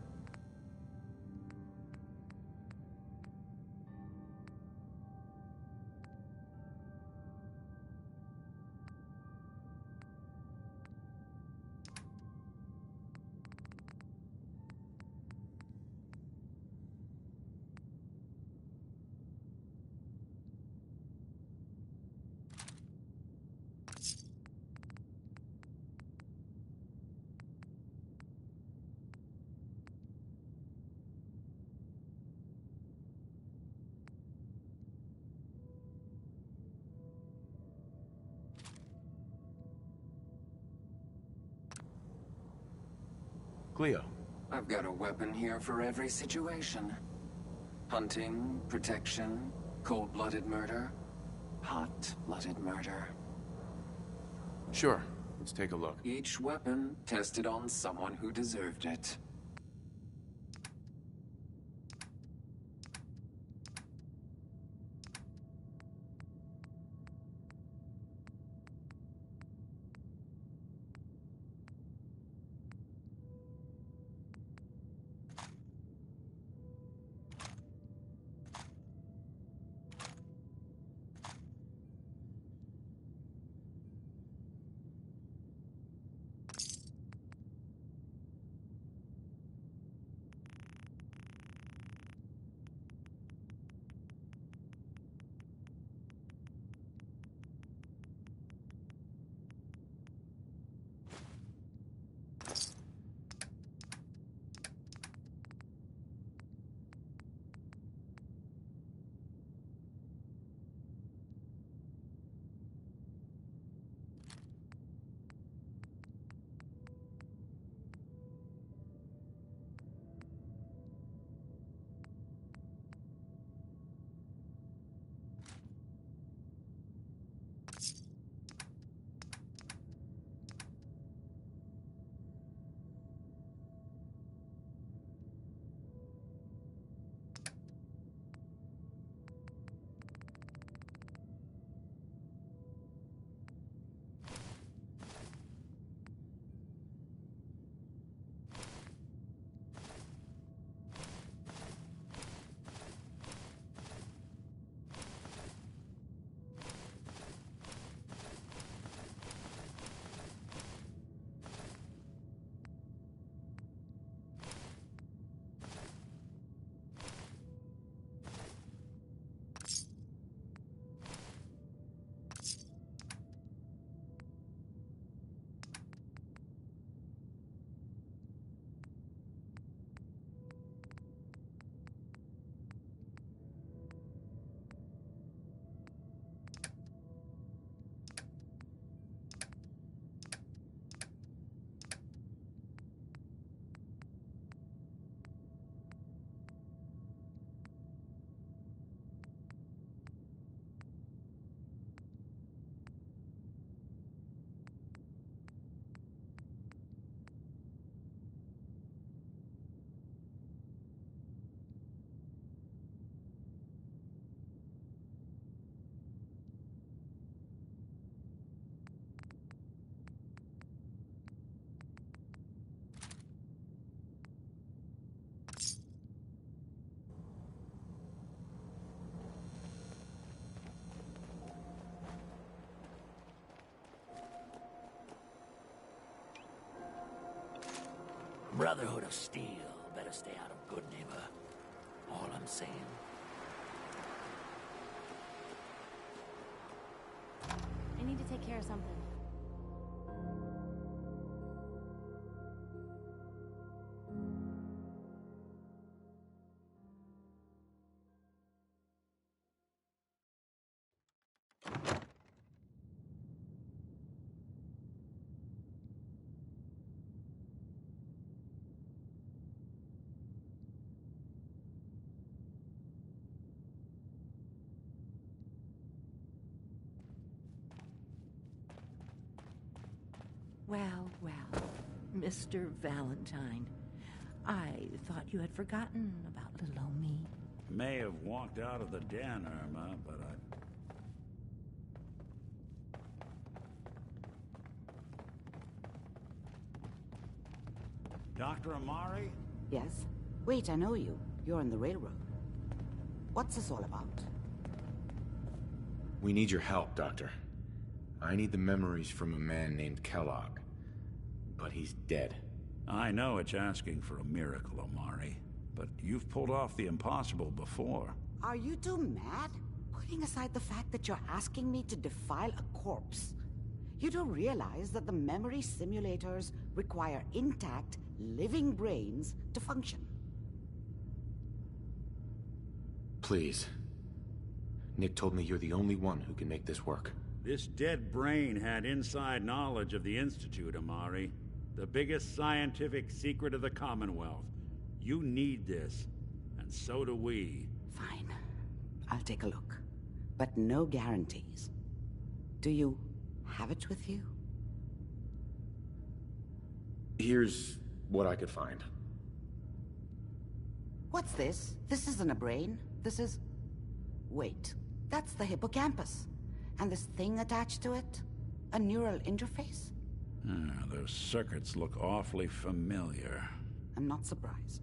Cleo. I've got a weapon here for every situation. Hunting, protection, cold-blooded murder, hot-blooded murder. Sure. Let's take a look. Each weapon tested on someone who deserved it. Brotherhood of Steel better stay out of Good Neighbor. All I'm saying. I need to take care of something. Well, well, Mr. Valentine. I thought you had forgotten about little old me. May have walked out of the den, Irma, but Dr. Amari? Yes? Wait, I know you. You're on the railroad. What's this all about? We need your help, Doctor. I need the memories from a man named Kellogg. But he's dead. I know it's asking for a miracle, Amari. But you've pulled off the impossible before. Are you two mad? Putting aside the fact that you're asking me to defile a corpse, you do realize that the memory simulators require intact, living brains to function. Please. Nick told me you're the only one who can make this work. This dead brain had inside knowledge of the Institute, Amari. The biggest scientific secret of the Commonwealth. You need this, and so do we. Fine. I'll take a look. But no guarantees. Do you have it with you? Here's what I could find. What's this? This isn't a brain. This is... Wait. That's the hippocampus. And this thing attached to it? A neural interface? Those circuits look awfully familiar. I'm not surprised.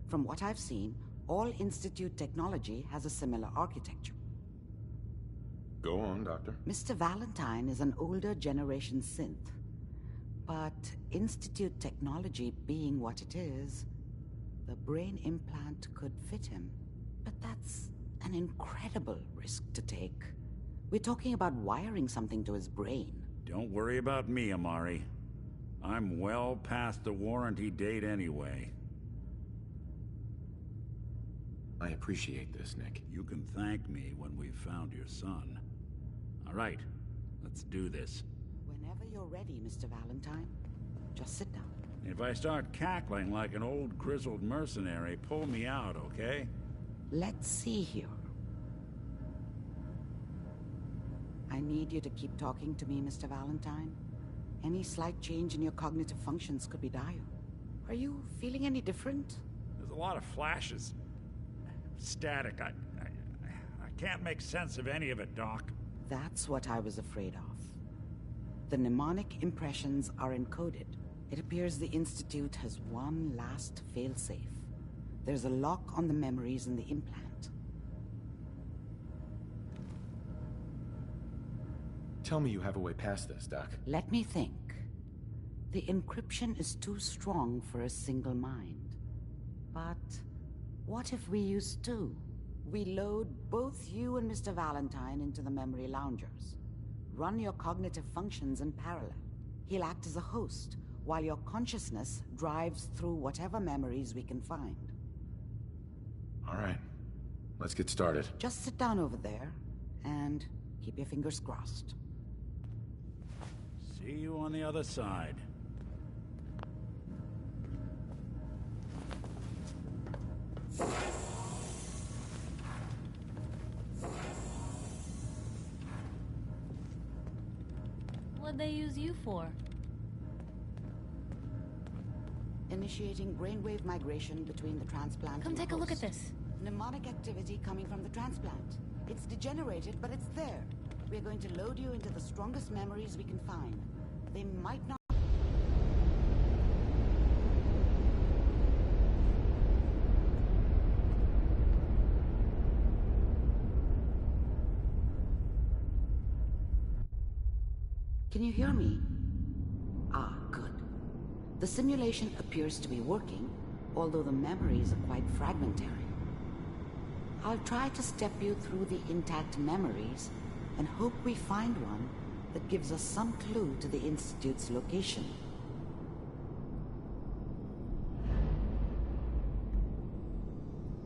From what I've seen, all Institute technology has a similar architecture. Go on, Doctor. Mr. Valentine is an older generation synth. But Institute technology being what it is, the brain implant could fit him. But that's an incredible risk to take. We're talking about wiring something to his brain. Don't worry about me, Amari. I'm well past the warranty date anyway. I appreciate this, Nick. You can thank me when we've found your son. All right, let's do this. Whenever you're ready, Mr. Valentine. Just sit down. If I start cackling like an old grizzled mercenary, pull me out, okay? Let's see here. I need you to keep talking to me, Mr. Valentine. Any slight change in your cognitive functions could be dire. Are you feeling any different? There's a lot of flashes. Static. I can't make sense of any of it, Doc. That's what I was afraid of. The mnemonic impressions are encoded. It appears the Institute has one last failsafe. There's a lock on the memories in the implant. Tell me you have a way past this, Doc. Let me think. The encryption is too strong for a single mind. But what if we use two? We load both you and Mr. Valentine into the memory loungers. Run your cognitive functions in parallel. He'll act as a host, while your consciousness drives through whatever memories we can find. All right. Let's get started. Just sit down over there, and keep your fingers crossed. See you on the other side. What'd they use you for? Initiating brainwave migration between the transplant. Come take a look at this. Mnemonic activity coming from the transplant. It's degenerated, but it's there. We're going to load you into the strongest memories we can find. They might not... Can you hear me? Ah, good. The simulation appears to be working, although the memories are quite fragmentary. I'll try to step you through the intact memories and hope we find one that gives us some clue to the Institute's location.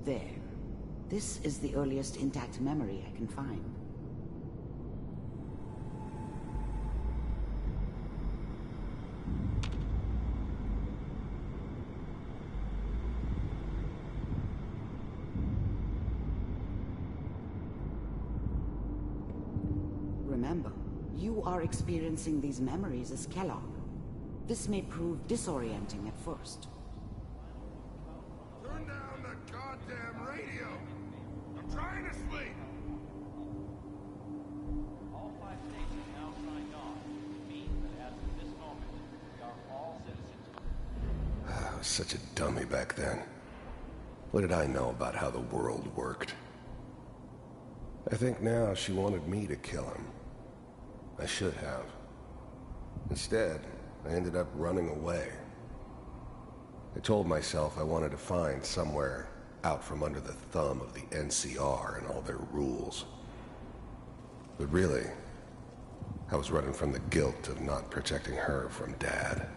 There. This is the earliest intact memory I can find. Remember, you are experiencing these memories as Kellogg. This may prove disorienting at first. Turn down the goddamn radio! I'm trying to sleep! All 5 stations now signed on. It means that as of this moment, we are all citizens. I was such a dummy back then. What did I know about how the world worked? I think now she wanted me to kill him. I should have. Instead, I ended up running away. I told myself I wanted to find somewhere out from under the thumb of the NCR and all their rules. But really, I was running from the guilt of not protecting her from Dad.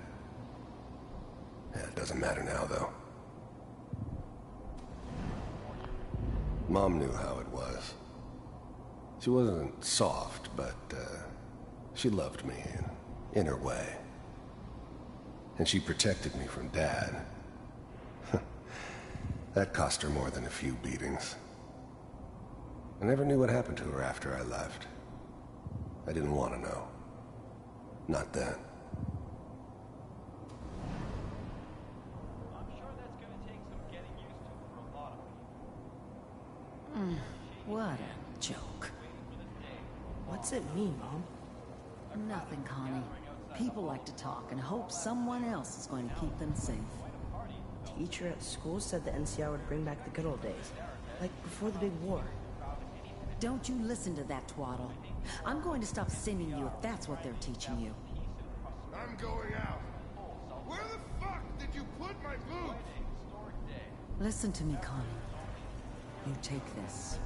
Yeah, it doesn't matter now, though. Mom knew how it was. She wasn't soft, but she loved me in her way. And she protected me from Dad. That cost her more than a few beatings. I never knew what happened to her after I left. I didn't want to know. Not then. I'm sure that's going to take some getting used to for a lot of people. What a joke. What's it mean, Mom? Nothing, Connie. People like to talk and hope someone else is going to keep them safe. Teacher at school said the NCR would bring back the good old days, like before the big war. Don't you listen to that twaddle. I'm going to stop singing you if that's what they're teaching you. I'm going out. Where the fuck did you put my boots? Listen to me, Connie. You take this.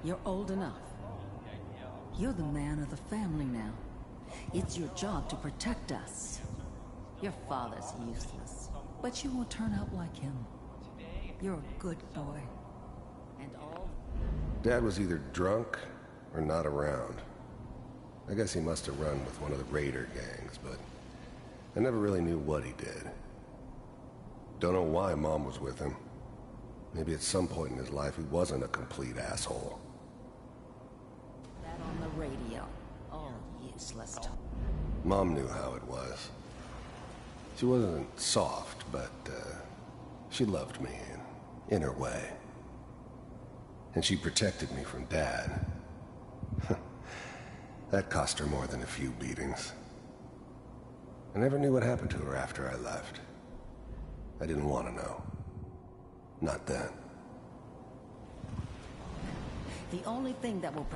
You're old enough. You're the man of the family now. It's your job to protect us. Your father's useless, but you won't turn out like him. You're a good boy. And all... Dad was either drunk or not around. I guess he must have run with one of the raider gangs, but I never really knew what he did. Don't know why Mom was with him. Maybe at some point in his life he wasn't a complete asshole. That on the radio. All useless talk. Mom knew how it was. She wasn't soft, but she loved me in her way. And she protected me from Dad. That cost her more than a few beatings. I never knew what happened to her after I left. I didn't want to know. Not then. The only thing that will...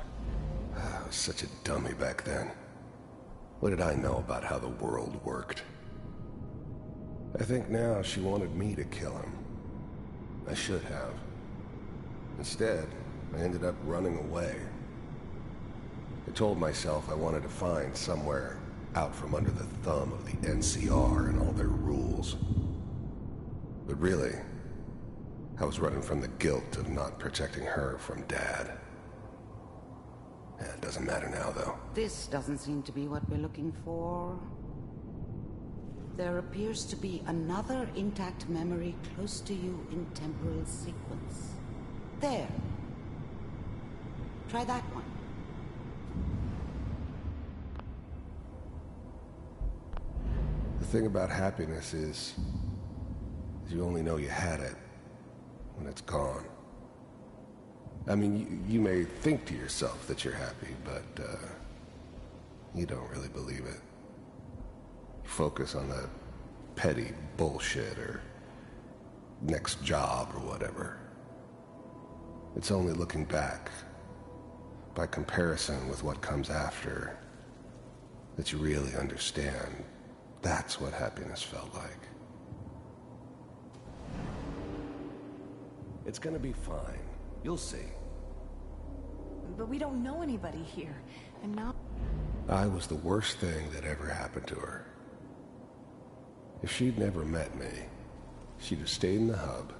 I was such a dummy back then. What did I know about how the world worked? I think now she wanted me to kill him. I should have. Instead, I ended up running away. I told myself I wanted to find somewhere out from under the thumb of the NCR and all their rules. But really, I was running from the guilt of not protecting her from Dad. Yeah, it doesn't matter now, though. This doesn't seem to be what we're looking for. There appears to be another intact memory close to you in temporal sequence. There. Try that one. The thing about happiness is you only know you had it when it's gone. I mean, you may think to yourself that you're happy, but you don't really believe it. You focus on that petty bullshit or next job or whatever. It's only looking back, by comparison with what comes after, that you really understand That's what happiness felt like. It's gonna be fine. You'll see. But we don't know anybody here, and now... I was the worst thing that ever happened to her. If she'd never met me, she'd have stayed in the hub,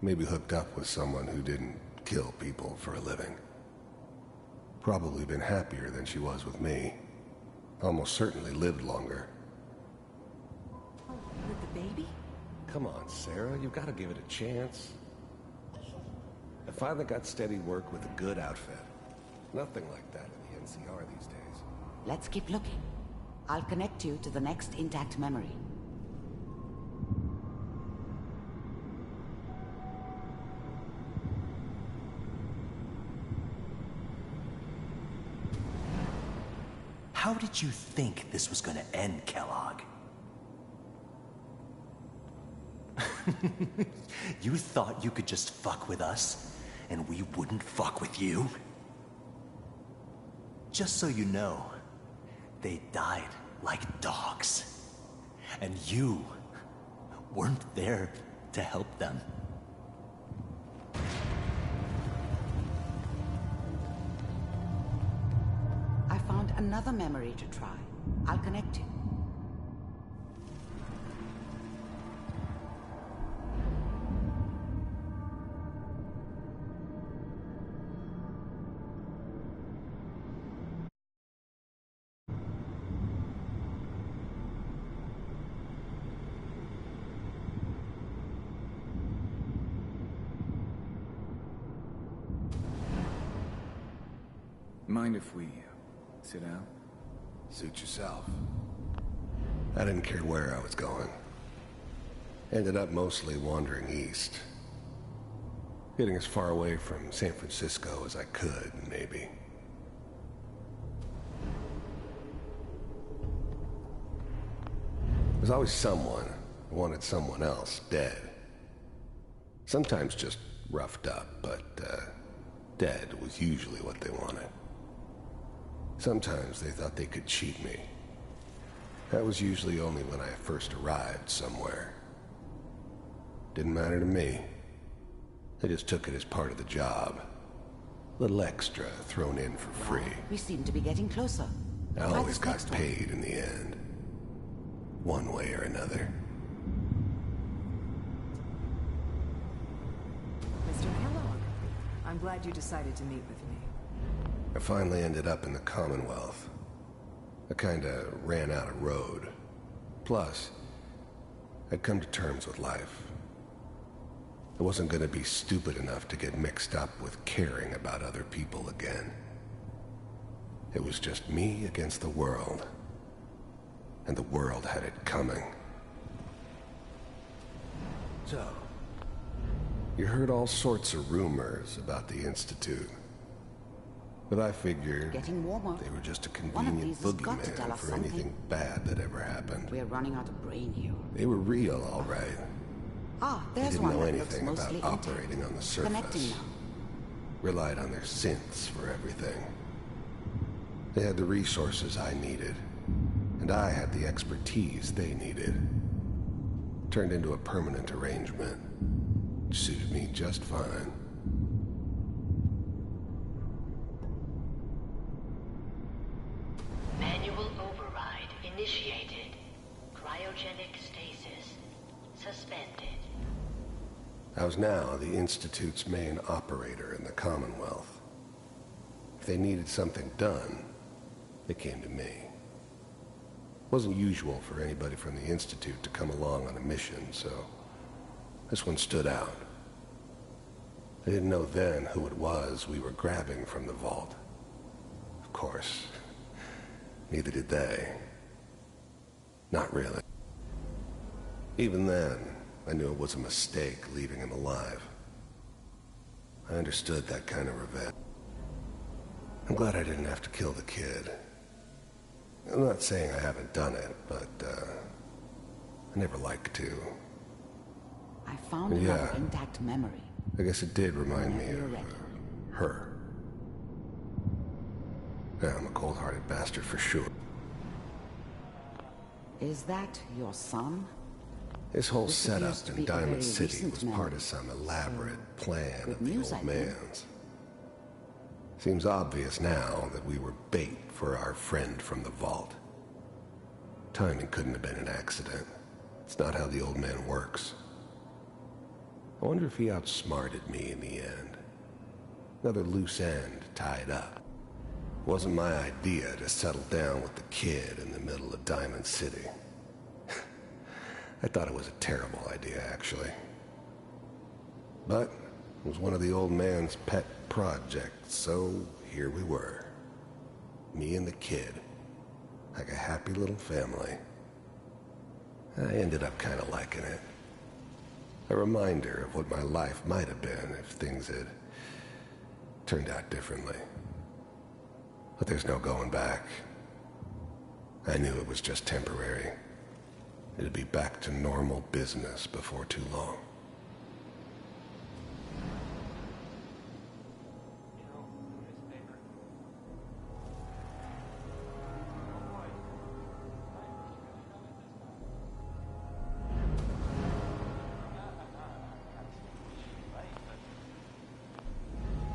maybe hooked up with someone who didn't kill people for a living. Probably been happier than she was with me. Almost certainly lived longer. With the baby? Come on, Sarah, you've got to give it a chance. I finally got steady work with a good outfit. Nothing like that in the NCR these days. Let's keep looking. I'll connect you to the next intact memory. How did you think this was gonna end, Kellogg? You thought you could just fuck with us, and we wouldn't fuck with you? Just so you know, they died like dogs. And you weren't there to help them. I found another memory to try. I'll connect you. Mind if we sit down? Suit yourself. I didn't care where I was going. Ended up mostly wandering east. Getting as far away from San Francisco as I could, maybe. There's always someone who wanted someone else dead. Sometimes just roughed up, but dead was usually what they wanted. Sometimes they thought they could cheat me. That was usually only when I first arrived somewhere. Didn't matter to me. I just took it as part of the job. Little extra thrown in for free. We seem to be getting closer. I always got paid in the end. One way or another. Mr. Kellogg, I'm glad you decided to meet with me. I finally ended up in the Commonwealth. I kinda ran out of road. Plus, I'd come to terms with life. I wasn't gonna be stupid enough to get mixed up with caring about other people again. It was just me against the world. And the world had it coming. So, you heard all sorts of rumors about the Institute. But I figured Getting warmer. they were just a One of convenient these has got to tell boogeyman us for something. anything bad that ever happened. We're running out of brain here. They were real, all right. Ah, They there's didn't one know that looks anything about mostly intact. operating on the Connecting surface. now. Relied on their synths for everything. They had the resources I needed, and I had the expertise they needed. Turned into a permanent arrangement, which suited me just fine. Manual override initiated. Cryogenic stasis suspended. I was now the Institute's main operator in the Commonwealth. If they needed something done, they came to me. It wasn't usual for anybody from the Institute to come along on a mission, so this one stood out. I didn't know then who it was we were grabbing from the vault. Of course, neither did they. Not really. Even then, I knew it was a mistake leaving him alive. I understood that kind of revenge. I'm glad I didn't have to kill the kid. I'm not saying I haven't done it, but, I never like to. I found Yeah. another intact memory. I guess it did remind me of her. Yeah, I'm a cold-hearted bastard for sure. Is that your son? This whole This setup appears to in be a Diamond very City recent was part memory. of some elaborate plan good of the news, old I think. man's. Seems obvious now that we were bait for our friend from the vault. Timing couldn't have been an accident. It's not how the old man works. I wonder if he outsmarted me in the end. Another loose end tied up. It wasn't my idea to settle down with the kid in the middle of Diamond City. I thought it was a terrible idea, actually. But it was one of the old man's pet projects, so here we were. Me and the kid, like a happy little family. I ended up kind of liking it. A reminder of what my life might have been if things had turned out differently. But there's no going back. I knew it was just temporary. It'd be back to normal business before too long.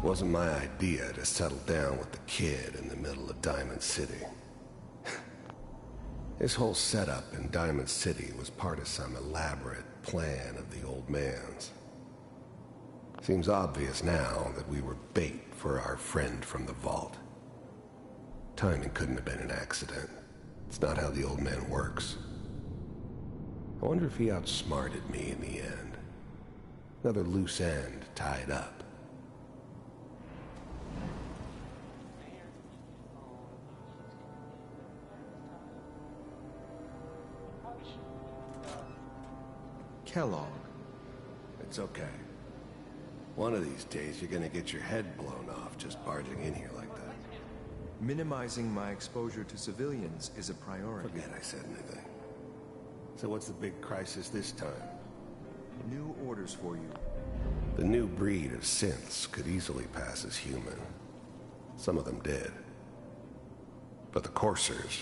Wasn't my idea to settle down with the kid in the middle of Diamond City. This whole setup in Diamond City was part of some elaborate plan of the old man's. Seems obvious now that we were bait for our friend from the vault. Timing couldn't have been an accident. It's not how the old man works. I wonder if he outsmarted me in the end. Another loose end tied up. Kellogg. It's okay. One of these days you're gonna get your head blown off just barging in here like that. Minimizing my exposure to civilians is a priority. Forget I said anything. So what's the big crisis this time? New orders for you. The new breed of synths could easily pass as human. Some of them did. But the coursers,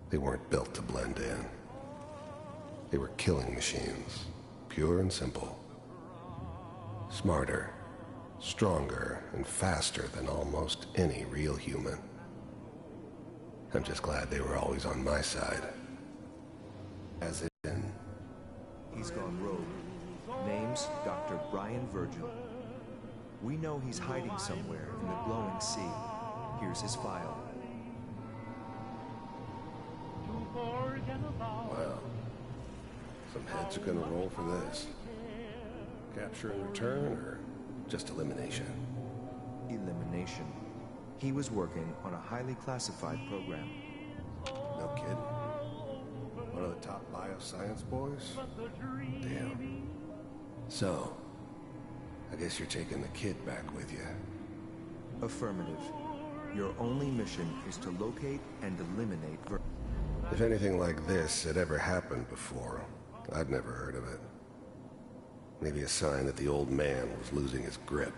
they weren't built to blend in. They were killing machines, pure and simple. Smarter, stronger, and faster than almost any real human. I'm just glad they were always on my side. As in... He's gone rogue. Name's Dr. Brian Virgil. We know he's hiding somewhere in the glowing sea. Here's his file. Wow. Some heads are gonna roll for this. Capture and return, or just elimination? Elimination. He was working on a highly classified program. No kidding. One of the top bioscience boys? Damn. So, I guess you're taking the kid back with you. Affirmative. Your only mission is to locate and eliminate If anything like this had ever happened before, I'd never heard of it. Maybe a sign that the old man was losing his grip.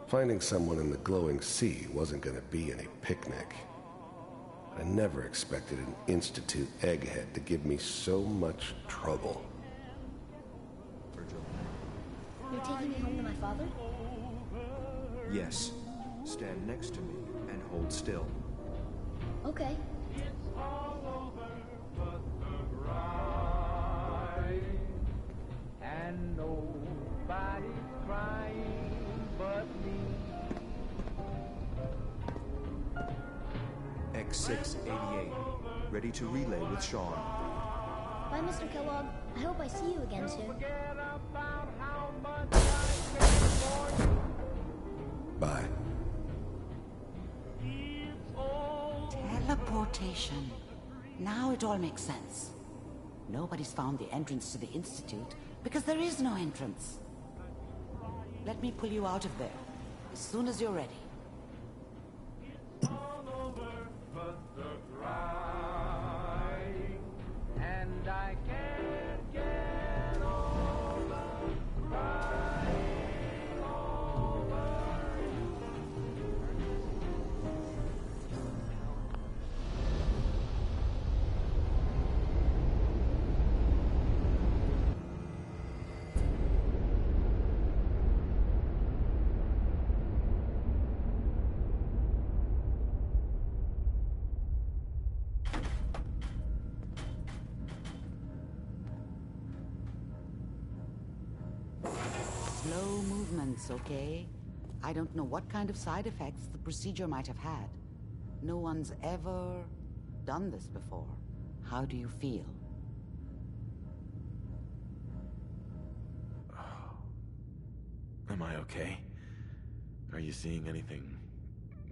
Finding someone in the glowing sea wasn't gonna be any picnic. I never expected an Institute egghead to give me so much trouble. You're taking me home to my father? Yes. Stand next to me and hold still. Okay. And nobody's crying but me. X688. Ready to relay with Sean. Bye, Mr. Kellogg. I hope I see you again soon. Bye. Teleportation. Now it all makes sense. Nobody's found the entrance to the Institute because there is no entrance. Let me pull you out of there as soon as you're ready. And I can't get over crying over you. Slow movements, okay? I don't know what kind of side effects the procedure might have had. No one's ever done this before. How do you feel? Am I okay? Are you seeing anything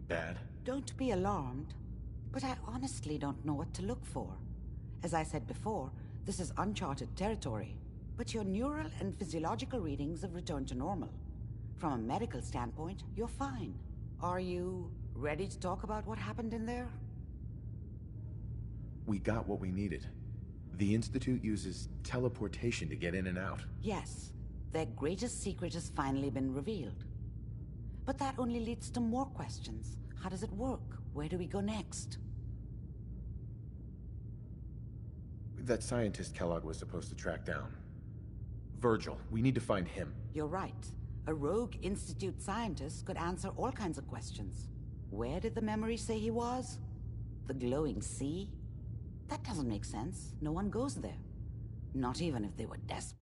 bad? Don't be alarmed, but I honestly don't know what to look for. As I said before, this is uncharted territory, but your neural and physiological readings have returned to normal. From a medical standpoint, you're fine. Are you ready to talk about what happened in there? We got what we needed. The Institute uses teleportation to get in and out. Yes, their greatest secret has finally been revealed. But that only leads to more questions. How does it work? Where do we go next? That scientist Kellogg was supposed to track down. Virgil, we need to find him. You're right. A rogue Institute scientist could answer all kinds of questions. Where did the memory say he was? The glowing sea? That doesn't make sense. No one goes there. Not even if they were desperate.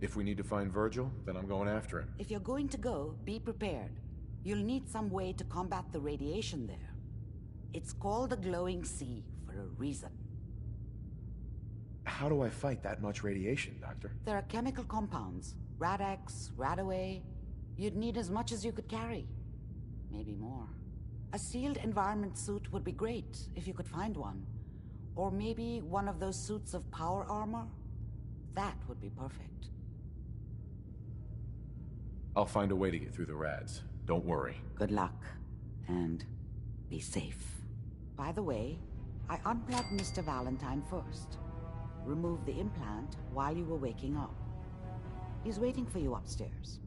If we need to find Virgil, then I'm going after him. If you're going to go, be prepared. You'll need some way to combat the radiation there. It's called the glowing sea for a reason. How do I fight that much radiation, Doctor? There are chemical compounds. Rad-X, Radaway. You'd need as much as you could carry. Maybe more. A sealed environment suit would be great, if you could find one. Or maybe one of those suits of power armor? That would be perfect. I'll find a way to get through the rads. Don't worry. Good luck. And be safe. By the way, I unplugged Mr. Valentine first. Removed the implant while you were waking up. He's waiting for you upstairs.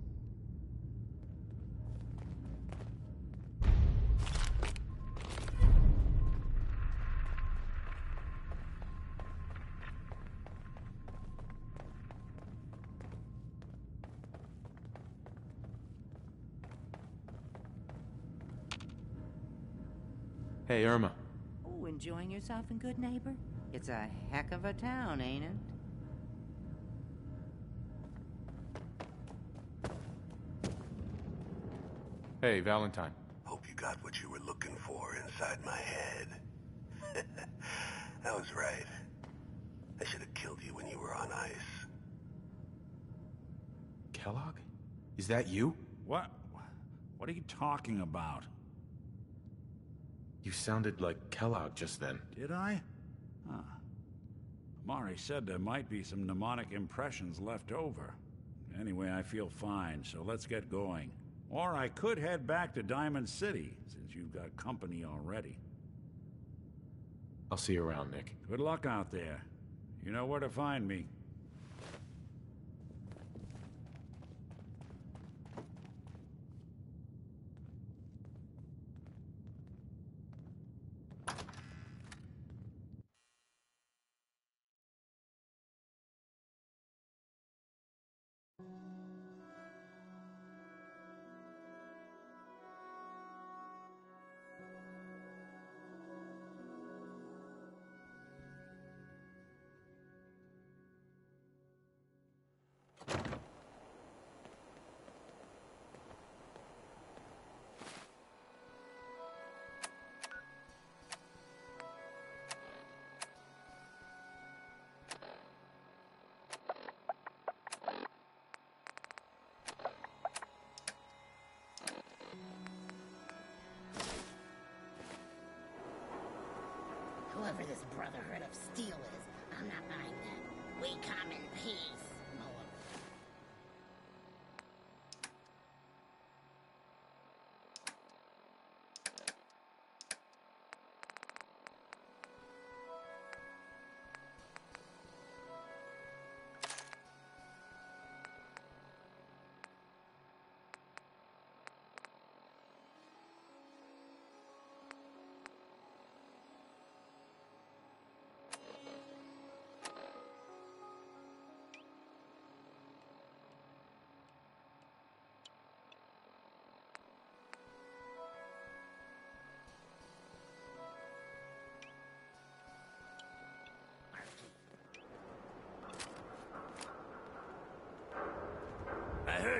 Hey, Irma. Oh, enjoying yourself in Good Neighbor? It's a heck of a town, ain't it? Hey, Valentine. Hope you got what you were looking for inside my head. I was right. I should have killed you when you were on ice. Kellogg? Is that you? What? What are you talking about? You sounded like Kellogg just then. Did I? Huh. Amari said there might be some mnemonic impressions left over. Anyway, I feel fine, so let's get going. Or I could head back to Diamond City, since you've got company already. I'll see you around, Nick. Good luck out there. You know where to find me. Whoever this Brotherhood of Steel is, I'm not buying that. We come in peace, Moab.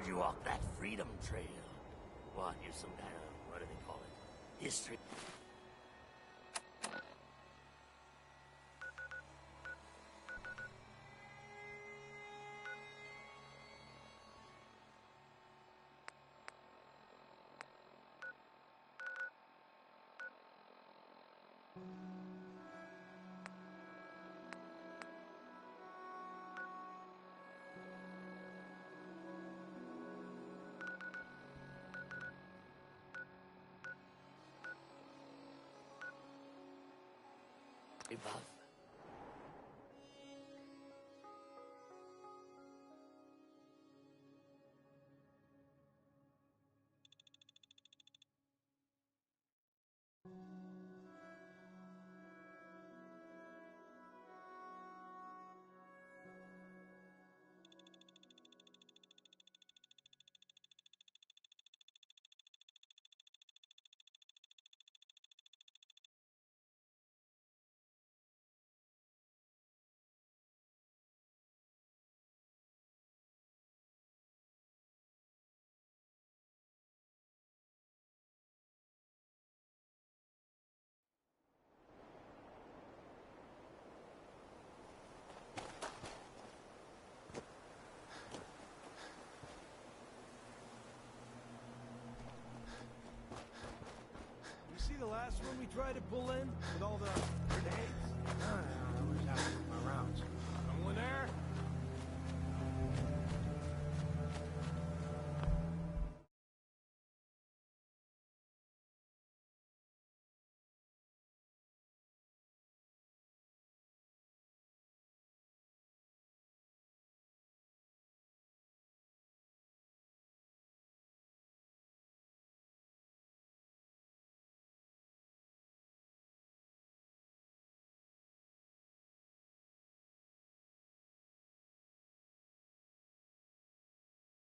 heard you walked that freedom trail. What, you're some kind of, what do they call it? History? Above. See the last one we tried to pull in with all the grenades? I was out with my rounds. Someone there?